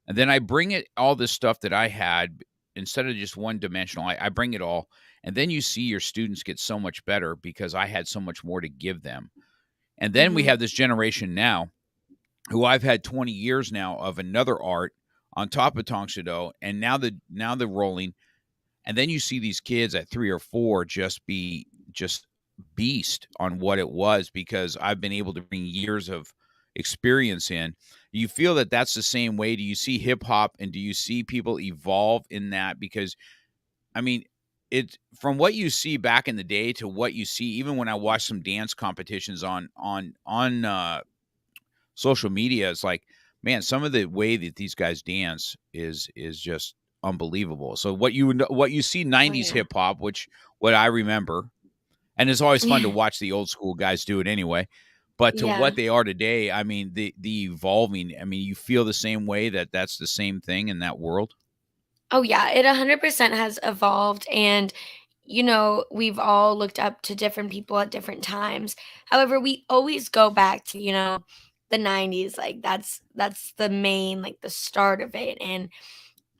And then I bring it all this stuff that I had instead of just one dimensional. I bring it all. And then you see your students get so much better because I had so much more to give them. And then we Mhm. have this generation now who I've had 20 years now of another art on top of TangSooDo, and now they're rolling. And then you see these kids at 3 or 4 just beast on what it was, because I've been able to bring years of experience in. You feel that that's the same way? Do you see hip hop, and do you see people evolve in that? Because I mean, it from what you see back in the day to what you see, even when I watch some dance competitions on social media, it's like, man, some of the way that these guys dance is just unbelievable. So what you see Oh, 90s yeah. hip hop, which what I remember, and it's always fun to watch the old school guys do it anyway. But to Yeah. what they are today, I mean, the evolving. I mean, you feel the same way that that's the same thing in that world. Oh, yeah, it 100% has evolved, and, we've all looked up to different people at different times. However, we always go back to, the '90s, like, that's the main, like, the start of it, and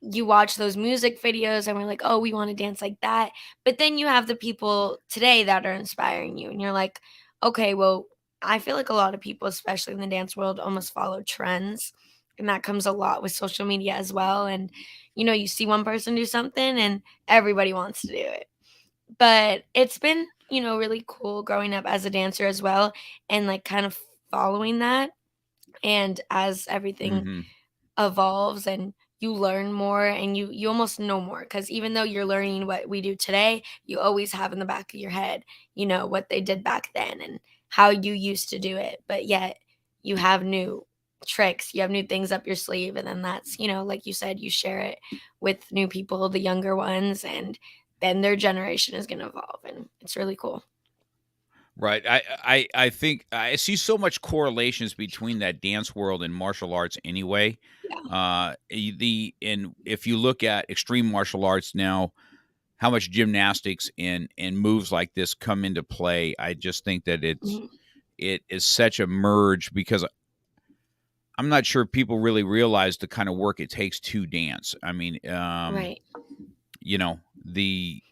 you watch those music videos and we're like, "Oh, we wanna dance like that." But then you have the people today that are inspiring you, and you're like, "Okay, well, I feel like a lot of people, especially in the dance world, almost follow trends, and that comes a lot with social media as well, and, you see one person do something and everybody wants to do it. But it's been, really cool growing up as a dancer as well and, like, kind of following that, and as everything Hmm. evolves and you learn more and you almost know more because even though you're learning what we do today, you always have in the back of your head, what they did back then and how you used to do it. But yet you have new tricks, you have new things up your sleeve. And then that's, like you said, you share it with new people, the younger ones, and then their generation is going to evolve. And it's really cool. Right. I think I see so much correlations between that dance world and martial arts anyway. Yeah. The and if you look at extreme martial arts now, how much gymnastics and moves like this come into play, I just think that Mhm. it is such a merge, because I'm not sure people really realize the kind of work it takes to dance. I mean, Right. the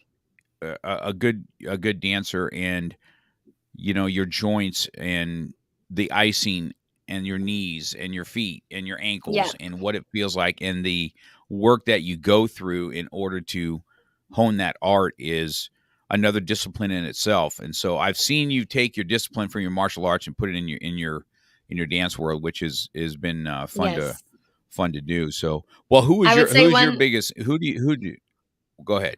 a good dancer, and your joints and the icing and your knees and your feet and your Yeah. ankles and what it feels like, and the work that you go through in order to hone that art is another discipline in itself. And so I've seen you take your discipline from your martial arts and put it in your dance world, which is been Yes. fun to do. So, well, who I is would your say who's your one biggest who do you go ahead.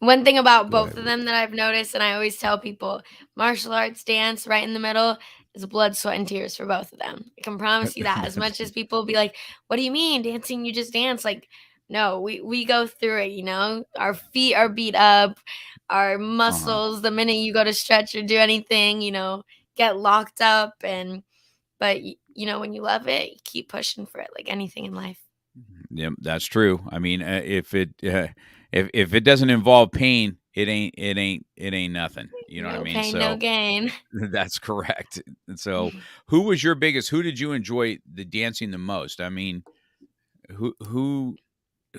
One thing about Go both ahead. of them that I've noticed, and I always tell people, martial arts dance right in the middle is blood, sweat, and tears for both of them. I can promise you that. As much as people be like, "What do you mean dancing? You just dance." Like, no, we go through it. Our feet are beat up, our Uh-huh. muscles. The minute you go to stretch or do anything, get locked up. And but when you love it, you keep pushing for it, like anything in life. Yeah, that's true. I mean, if it doesn't involve pain, it ain't nothing. You know what I No mean? pain, no So gain. that's correct. And so, who did you enjoy the dancing the most? I mean, who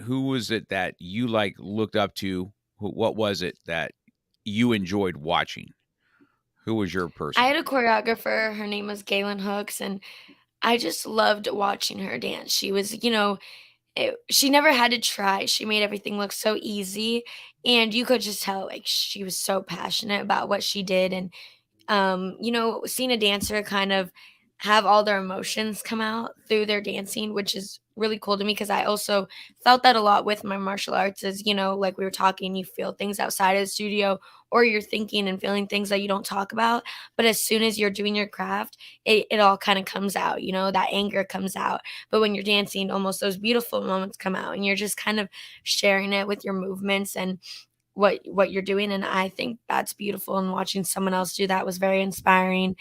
was it that you like looked up to? What was it that you enjoyed watching? Who was your I person? had a choreographer. Her name was Galen Hooks, and I just loved watching her dance. She was, she never had to try. She made everything look so easy, and you could just tell like she was so passionate about what she did. And seeing a dancer kind of have all their emotions come out through their dancing, which is really cool to me because I also felt that a lot with my martial arts is, like we were talking, you feel things outside of the studio or you're thinking and feeling things that you don't talk about. But as soon as you're doing your craft, it all kind of comes out, that anger comes out. But when you're dancing, almost those beautiful moments come out and you're just kind of sharing it with your movements and what you're doing. And I think that's beautiful. And watching someone else do that was very inspiring.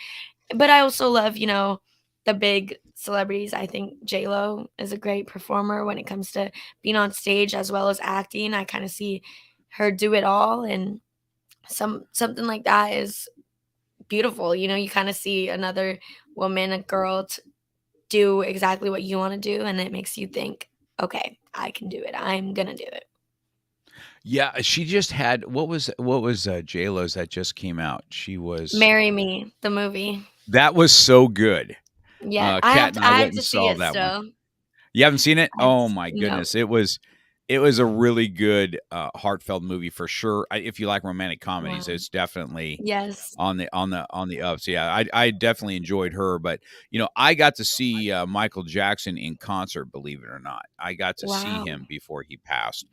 But I also love, the big celebrities. I think J-Lo is a great performer when it comes to being on stage as well as acting. I kind of see her do it all, and something like that is beautiful. You kind of see another woman, a girl, do exactly what you want to do, and it makes you think, okay, I can do it. I'm gonna do it. Yeah, she just had what was J Lo's that just came out? She was Marry Me, the movie. that was so good. Yeah, Kat and I I went have and to see saw it that one. still. You haven't seen it? I have Oh my no. goodness. It was a really good heartfelt movie for sure. If you like romantic comedies, Wow. it's definitely Yes. on the ups. Yeah, I definitely enjoyed her, but I got to see Michael Jackson in concert, believe it or not. I got to see Wow. him before he passed.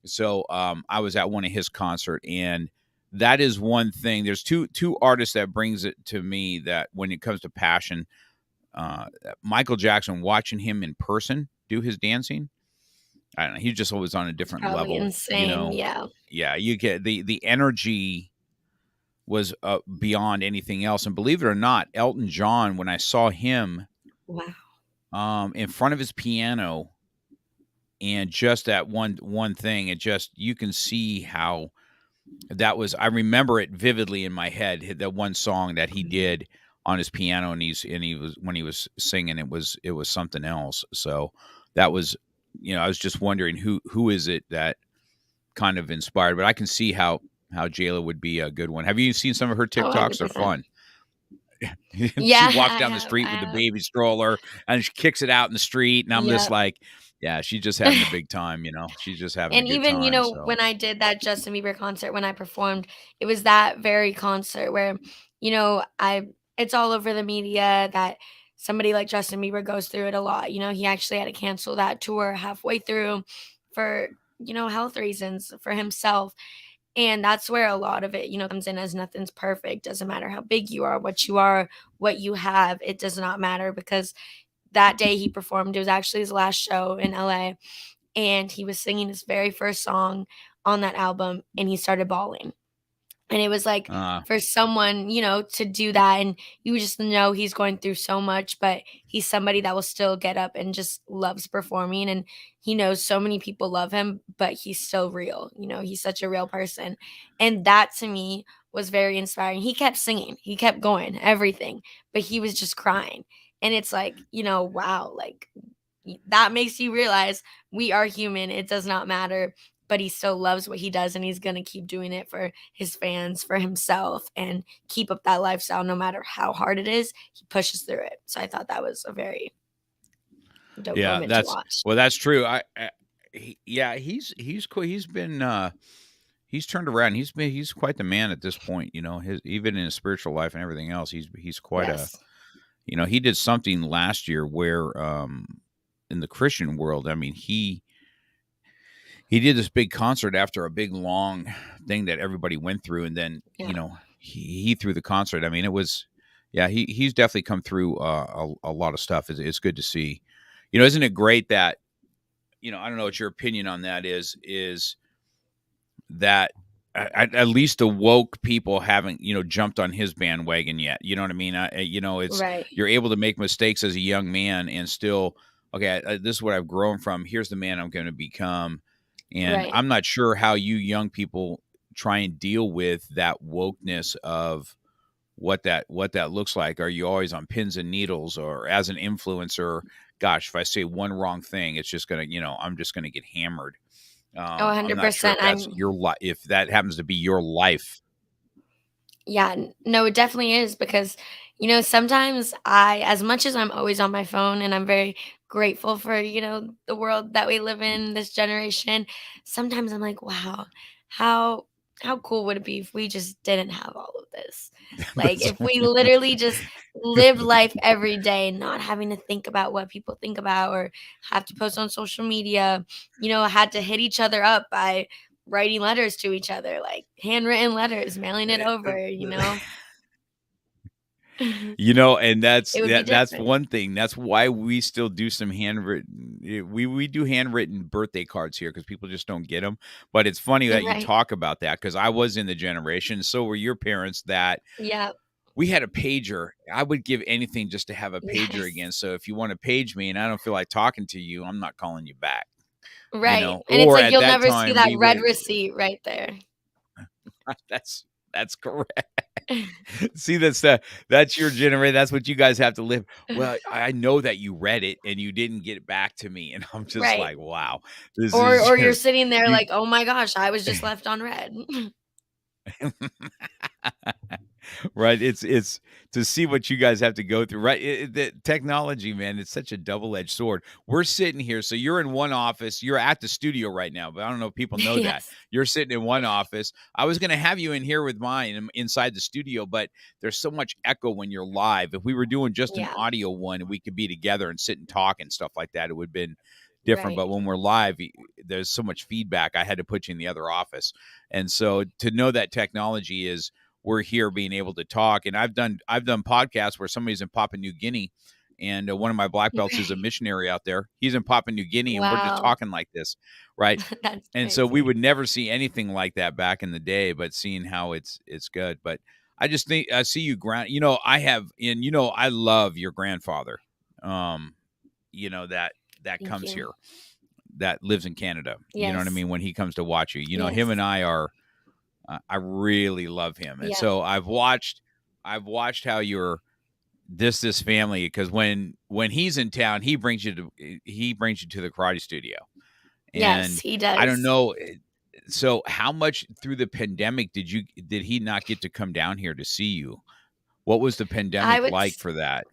So I was at one of his concert, and that is one thing. There's two artists that brings it to me that when it comes to passion, uh, Michael Jackson, watching him in person do his dancing, I don't know. He just always on a It's different probably level, you insane, know. yeah. Yeah, you get the energy was beyond anything else. And believe it or not, Elton John, when I saw him Wow. in front of his piano, and just that one thing, it just you can see how that was. I remember it vividly in my head. That one song that he Mhm. did on his piano, and he was when he was singing, it was something else. So that was, I was just wondering who is it that kind of inspired. But I can see how Jayla would be a good one. Have you seen some of her Oh, TikToks? They're 100%. fun. She Yeah, walks I down the have, street I with the have. baby stroller and she kicks it out in the street, and I'm just Yep. like, yeah, she's just having a big time. She's just having a And good even, time. So when I did that Justin Bieber concert when I performed, it was that very concert where, I it's all over the media that somebody like Justin Bieber goes through it a lot. He actually had to cancel that tour halfway through for, health reasons for himself. And that's where a lot of it, comes in as nothing's perfect. Doesn't matter how big you are, what you have, it does not matter because that day he performed, it was actually his last show in LA, and he was singing his very first song on that album and he started bawling. And it was like uh, for someone, to do that, and you just know he's going through so much, but he's somebody that will still get up and just loves performing. And he knows so many people love him, but he's still real. He's such a real person. And that to me was very inspiring. He kept singing, he kept going, everything, but he was just crying. And it's like, wow, like that makes you realize we are human. It does not matter, but he still loves what he does and he's going to keep doing it for his fans, for himself, and keep up that lifestyle no matter how hard it is. He pushes through it. So I thought that was a very dope yeah, moment to watch. that's true. Yeah, he's cool. He's been he's turned around. He's quite the man at this point. His even in his spiritual life and everything else, he's quite a. Yes. He did something last year where in the Christian world, I mean, he did this big concert after a big long thing that everybody went through, and then Yeah. he threw the concert. I mean, it was, yeah, he's definitely come through a lot of stuff. It's good to see. Isn't it great that I don't know what your opinion on that is that at least the woke people haven't jumped on his bandwagon yet. You know what I mean? It's Right. you're able to make mistakes as a young man and still okay. This is what I've grown from. Here's the man I'm going to become, and Right. I'm not sure how you young people try and deal with that wokeness of what that looks like. Are you always on pins and needles, or as an influencer? Gosh, if I say one wrong thing, it's just gonna I'm just gonna get hammered. Oh, I'm not sure 100%. if that's your life, if that happens to be your life. Yeah, no, it definitely is because, sometimes as much as I'm always on my phone and I'm very grateful for, the world that we live in, this generation, sometimes I'm like, wow, how how cool would it be if we just didn't have all of this? Like, That's if we literally just lived life every day, not having to think about what people think about or have to post on social media, had to hit each other up by writing letters to each other, like handwritten letters, mailing it over. And It would be that's different. one thing. That's why we still do some handwritten. We do handwritten birthday cards here because people just don't get them. But it's funny that you Right. talk about that because I was in the generation, so were your parents, that Yeah. we had a pager. I would give anything just to have a pager Yes. again. So if you want to page me and I don't feel like talking to you, I'm not calling you back. Right. And it's Or like at you'll that never see time that we red would. receipt right there. That's correct. See, that's your generation. That's what you guys have to live. Well, I know that you read it and you didn't get it back to me, and I'm just Right. like, wow, this Or is or you're just sitting there you. like, "Oh my gosh, I was just left on red." Right, it's to see what you guys have to go through, right? The technology, man, it's such a double-edged sword. We're sitting here, so you're in one office, you're at the studio right now, but I don't know if people know that. Yes. You're sitting in one office. I was gonna have you in here with mine inside the studio, but there's so much echo when you're live. If we were doing just an Yeah. audio one and we could be together and sit and talk and stuff like that, it would've been different, Right. but when we're live, there's so much feedback, I had to put you in the other office, and so to know that technology is we're here being able to talk. And I've done podcasts where somebody's in Papua New Guinea, and one of my black belts is a Right. missionary out there. He's in Papua New Guinea, and we're just Wow. talking like this, right? That's And so we crazy. would never see anything like that back in the day, but seeing how it's good. But I just think I see you ground. I have, and I love your grandfather. Um, that Thank comes you. here, that lives in Canada. You know what I Yes. mean? When he comes to watch you, him Yes. and I are I really love him, and Yeah. so I've watched how you're this family because when he's in town, he brings you to the karate studio, Yes, and he I don't does. know. So how much through the pandemic did he not get to come down here to see you? What was the I pandemic would like s for that?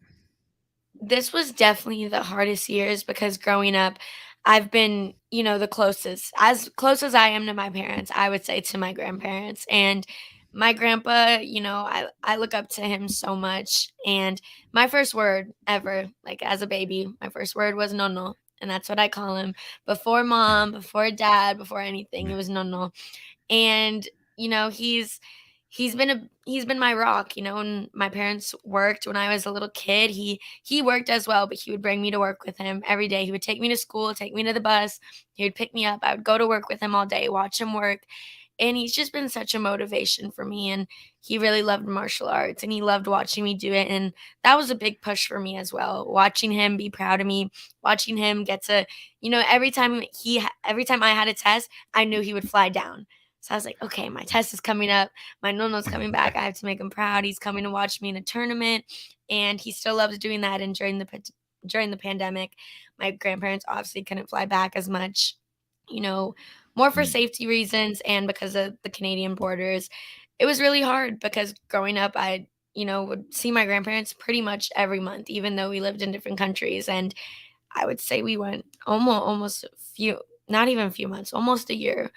This was definitely the hardest years because growing up, I've been, the closest as close as I am to my parents, I would say to my grandparents, and my grandpa, I look up to him so much, and my first word ever, like, as a baby, my first word was "no, no," and that's what I call him. Before mom, before dad, before anything, it was "no, no." And, he's been my rock, when my parents worked when I was a little kid, he worked as well, but he would bring me to work with him every day. He would take me to school, take me to the bus, he would pick me up, I would go to work with him all day, watch him work, and he's just been such a motivation for me, and he really loved martial arts, and he loved watching me do it, and that was a big push for me as well, watching him be proud of me, watching him get to every time I had a test, I knew he would fly down. So I was like, "Okay, my test is coming up, my nono's coming back, I have to make him proud, he's coming to watch me in a tournament," and he still loves doing that, and during the pandemic, my grandparents obviously couldn't fly back as much, you know, more for Mm. safety reasons and because of the Canadian borders. It was really hard because growing up, I, would see my grandparents pretty much every month, even though we lived in different countries, and I would say we went almost a few not even a few months, almost a year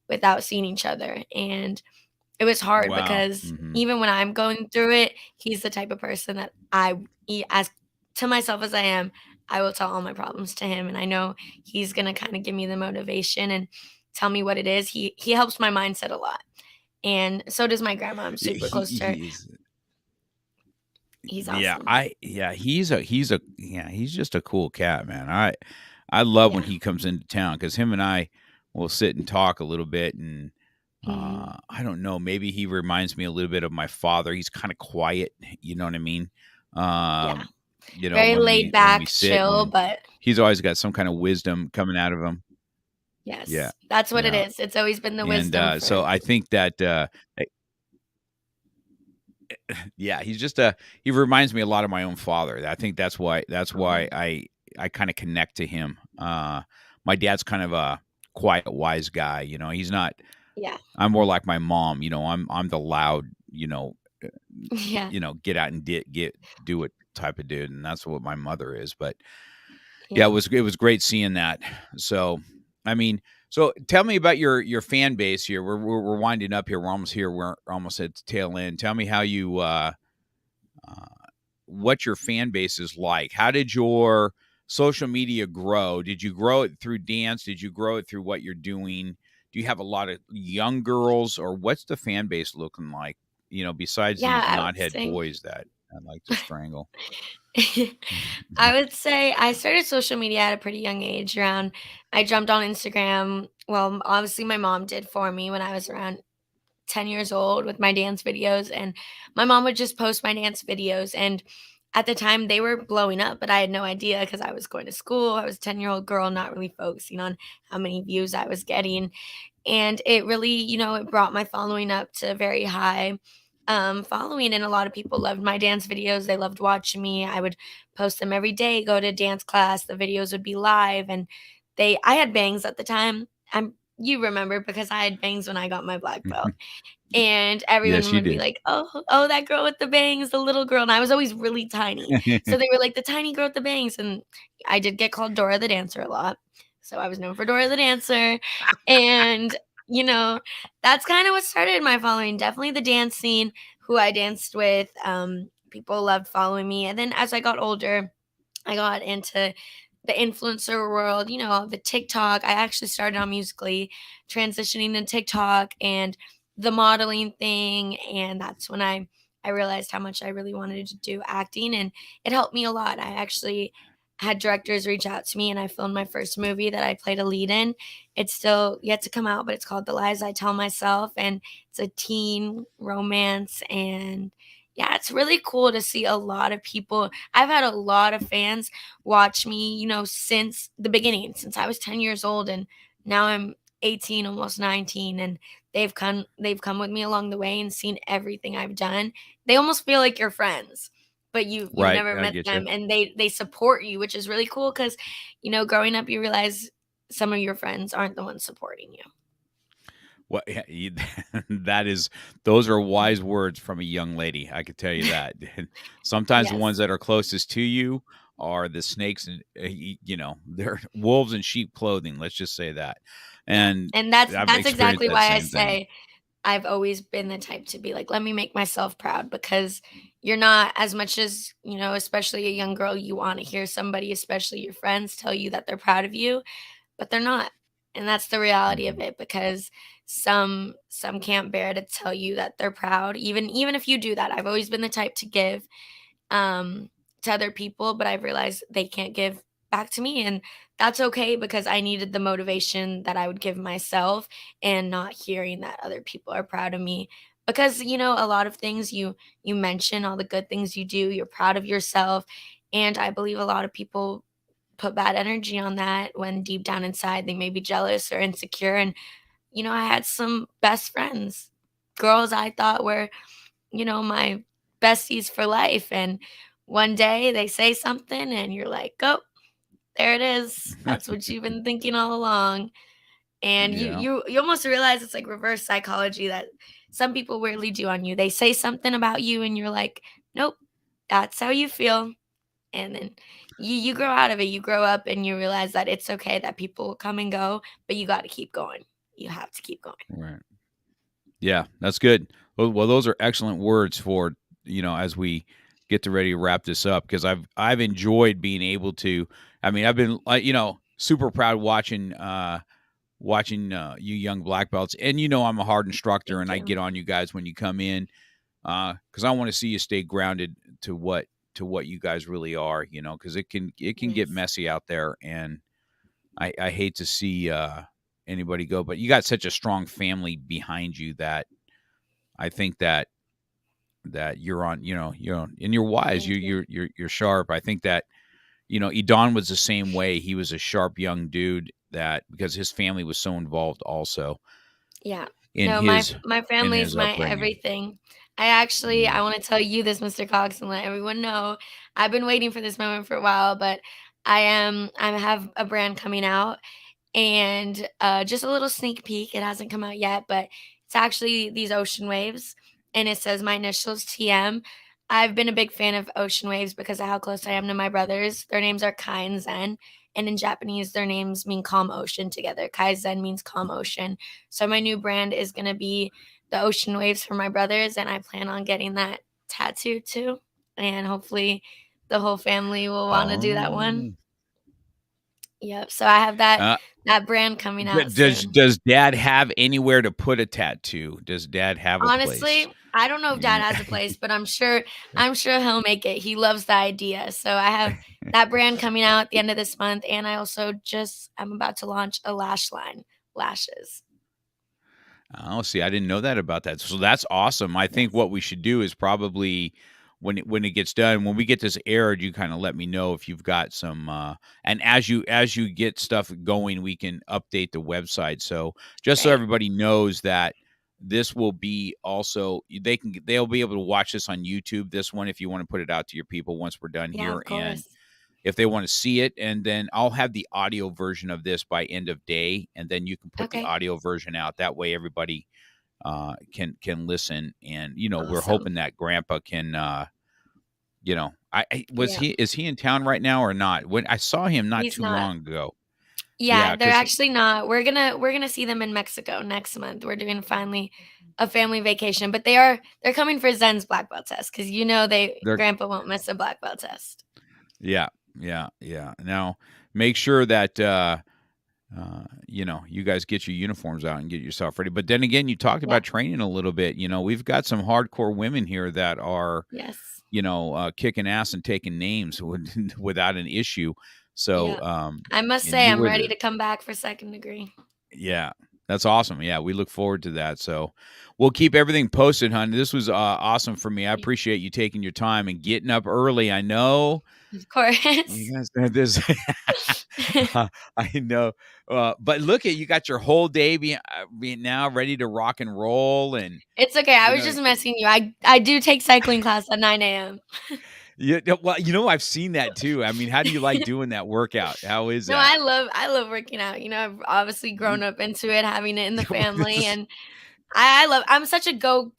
without seeing each other, and it was hard Wow. because Hmm. even when I'm going through it, he's the type of person that as to myself as I am, I will tell all my problems to him, and I know he's gonna kinda give me the motivation and tell me what it is. He helps my mindset a lot, and so does my grandma. I'm Yeah, super he close to her. he's He's yeah, awesome. he's just a cool cat, man. I love when Yeah. he comes into town because him and I will sit and talk a little bit, and Mhm. I don't know, maybe he reminds me a little bit of my father. He's kind of quiet, you know what I mean? Yeah. Um, Very laid when we back, sit, chill, and but he's always got some kind of wisdom coming out of him. Yeah, yes, that's what it yeah, is. It's always been the and wisdom so for I think that yeah, he reminds me a lot of my own father. I think that's why um, I kind of connect to him. My dad's kind of a quiet, wise guy. He's not. yeah. I'm more like my mom. I'm the loud. uh, Yeah. get out and do it type of dude, and that's what my mother is. But yeah, it Yeah. was great seeing that. So, I mean, So tell me about your fan base here. We're winding up here. We're almost here. We're almost at the tail end. Tell me how you uh, what your fan base is like. How did your social media grow? Did you grow it through dance? Did you grow it through what you're doing? Do you have a lot of young girls, or what's the fan base looking like? Besides Yeah, these I would knothead say boys that I like to strangle. I would say I started social media at a pretty young age. I jumped on Instagram. Well, obviously, my mom did for me when I was around 10 years old with my dance videos. And my mom would just post my dance videos. And at the time, they were blowing up, but I had no idea because I was going to school. I was a 10-year-old girl, not really focusing on how many views I was getting. And it really, it brought my following up to very high following, and a lot of people loved my dance videos. They loved watching me. I would post them every day, go to dance class, the videos would be live, and I had bangs at the time. You remember because I had bangs when I got my black belt. And everyone Yes, you would be did. like, "Oh, that girl with the bangs, the little girl," and I was always really tiny. So they were like, "The tiny girl with the bangs," and I did get called Dora the Dancer a lot. So I was known for Dora the Dancer, and, you know, that's kinda what started my following, definitely the dance scene, who I danced with, people loved following me, and then as I got older, I got into the influencer world, the TikTok. I actually started on Musically, transitioning to TikTok and the modeling thing, and that's when I realized how much I really wanted to do acting, and it helped me a lot. I actually had directors reach out to me, and I filmed my first movie that I played a lead in. It's still yet to come out, but it's called The Lies I Tell Myself, and it's a teen romance, and yeah, it's really cool to see a lot of people. I've had a lot of fans watch me, since the beginning, since I was 10 years old, and now I'm 18, almost 19, and they've come with me along the way and seen everything I've done. They almost feel like you're friends, but you've Right. never I met get you. them, and they support you, which is really cool because, growing up you realize some of your friends aren't the ones supporting you. Well, yeah, that is, those are wise words from a young lady. I could tell you that. Sometimes the ones Yes. that are closest to you are the snakes, and they're wolves in sheep clothing. Let's just say that. Yeah. And And that's I've that's experienced exactly that why I same thing. say I've always been the type to be like, let me make myself proud because you're not as much as, especially a young girl, you want to hear somebody, especially your friends, tell you that they're proud of you, but they're not. And that's the reality of Mhm. it because some can't bear to tell you that they're proud. Even if you do that. I've always been the type to give um, to other people, but I've realized they can't give back to me. And that's okay because I needed the motivation that I would give myself and not hearing that other people are proud of me. Because, a lot of things you mention, all the good things you do, you're proud of yourself. And I believe a lot of people put bad energy on that when deep down inside they may be jealous or insecure. And, I had some best friends, girls I thought were my besties for life. And one day they say something and you're like, oh, there it is. That's what you've been thinking all along. And you Yeah. you you almost realize it's like reverse psychology that some people weirdly do on you. They say something about you and you're like, nope, that's how you feel. And then you grow out of it. You grow up and you realize that it's okay that people come and go, but you got to keep going. You have to keep going. Right. Yeah, that's good. Well, those are excellent words for, as we get to ready to wrap this up, because I've enjoyed being able to. I mean, I've been super proud watching you young black belts, and I'm a hard instructor, Thank and I you. get on you guys when you come in, because I want to see you stay grounded to what you guys really are, because it can get Yes. messy out there, and I hate to see anybody go, but you got such a strong family behind you that I think that you're on, and you're wise. Thank you. You're sharp. I think that Edon was the same way. He was a sharp young dude that because his family was so involved also Yeah. in No, my his my in family's his my upbringing. everything. Yeah. I wanna tell you this, Mr. Cox, and let everyone know. I've been waiting for this moment for a while, but I have a brand coming out and, just a little sneak peek, it hasn't come out yet, but it's actually these ocean waves, and it says my initials, TM. I've been a big fan of ocean waves because of how close I am to my brothers. Their names are Kai and Zen, and in Japanese, their names mean calm ocean together. Kai Zen means calm ocean. So my new brand is going to be the ocean waves for my brothers, and I plan on getting that tattooed too. And hopefully the whole family will want to do that one. Oh. Yep. So I have that Uh, that brand coming out does soon. does dad have anywhere to put a tattoo? Does dad have a place? Honestly, I don't know if dad Yeah. has a place, but I'm sure he'll make it. He loves the idea. So I have that brand coming out at the end of this month, and I also I'm about to launch a lash line, lashes. Oh, see, I didn't know that about that. So that's awesome. I think Yes. what we should do is probably when it gets done, when we get this aired, you kind of let me know if you've got some and as you get stuff going, we can update the website. So just so Great. everybody knows that this will be also they'll be able to watch this on YouTube, this one, if you want to put it out to your people once we're done Yeah, here. of And course. if they want to see it, and then I'll have the audio version of this by end of day, and then you can put the Okay. audio version out. That way, everybody can listen. And we're Awesome. hoping that Grandpa can. I was Yeah. he is he in town right now or not? When I saw him not He's too not. long ago. Yeah, Yeah, they're because actually not. We're gonna see them in Mexico next month. We're doing finally a family vacation, but they're coming for Zen's black belt test because they they're grandpa won't miss a black belt test. yeah. Now make sure that you guys get your uniforms out and get yourself ready. But then again, you talked Yeah. about training a little bit. We've got some hardcore women here that are, Yes. kicking ass and taking names without an issue. So, Yeah. I must and say you I'm were ready the, to come back for second degree. yeah, that's awesome. Yeah, we look forward to that. So we'll keep everything posted, honey. This was awesome for me. I Yeah. appreciate you taking your time and getting up early. I know Of course. you guys had this. I know, but look at you got your whole day being now ready to rock and roll, and It's okay. I you was know, just messing you. I do take cycling class at 9 a.m. yeah. Well, I've seen that too. I mean, how do you like doing that workout? How is No, that? I love working out. I've obviously grown You- up into it, having it in the this family, is- and I'm such a go.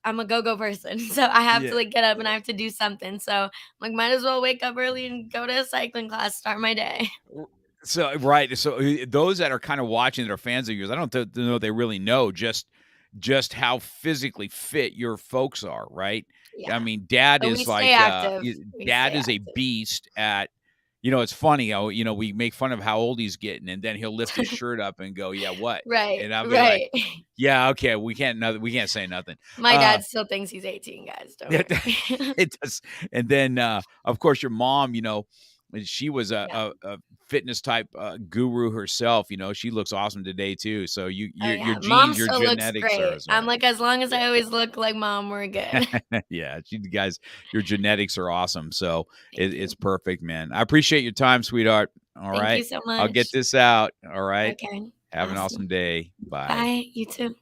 I'm a go person, so I have to yeah. like get up and I have to do something. So I'm like, might as well wake up early and go to a cycling class, start my day. So right. So those that are kind of watching that are fans of yours, I don't know they really know just how physically fit your folks are, right? I Yeah, mean, dad but we is stay like active. We dad stay is a active. beast at it's funny how we make fun of how old he's getting, and then he'll lift his shirt up and go, "Yeah, what?" Right, And I'll be like, right. "Yeah, okay, we can't say nothing." My Uh dad still thinks he's 18, guys. Don't It worry. it does, and then, of course, your mom, she was a Yeah. a fitness type, guru herself, she looks awesome today too, so Oh your yeah, mom genes, your still looks genetics are great. I'm smart. like, as long as Yeah. I always look like mom, we're good. Yeah, you guys, your genetics are awesome, so Thank it's you. perfect, man. I appreciate your time, sweetheart. Thank you Alright? so I'll get much. this out, alright? Okay, Have an awesome awesome. day. Bye. Bye. You too.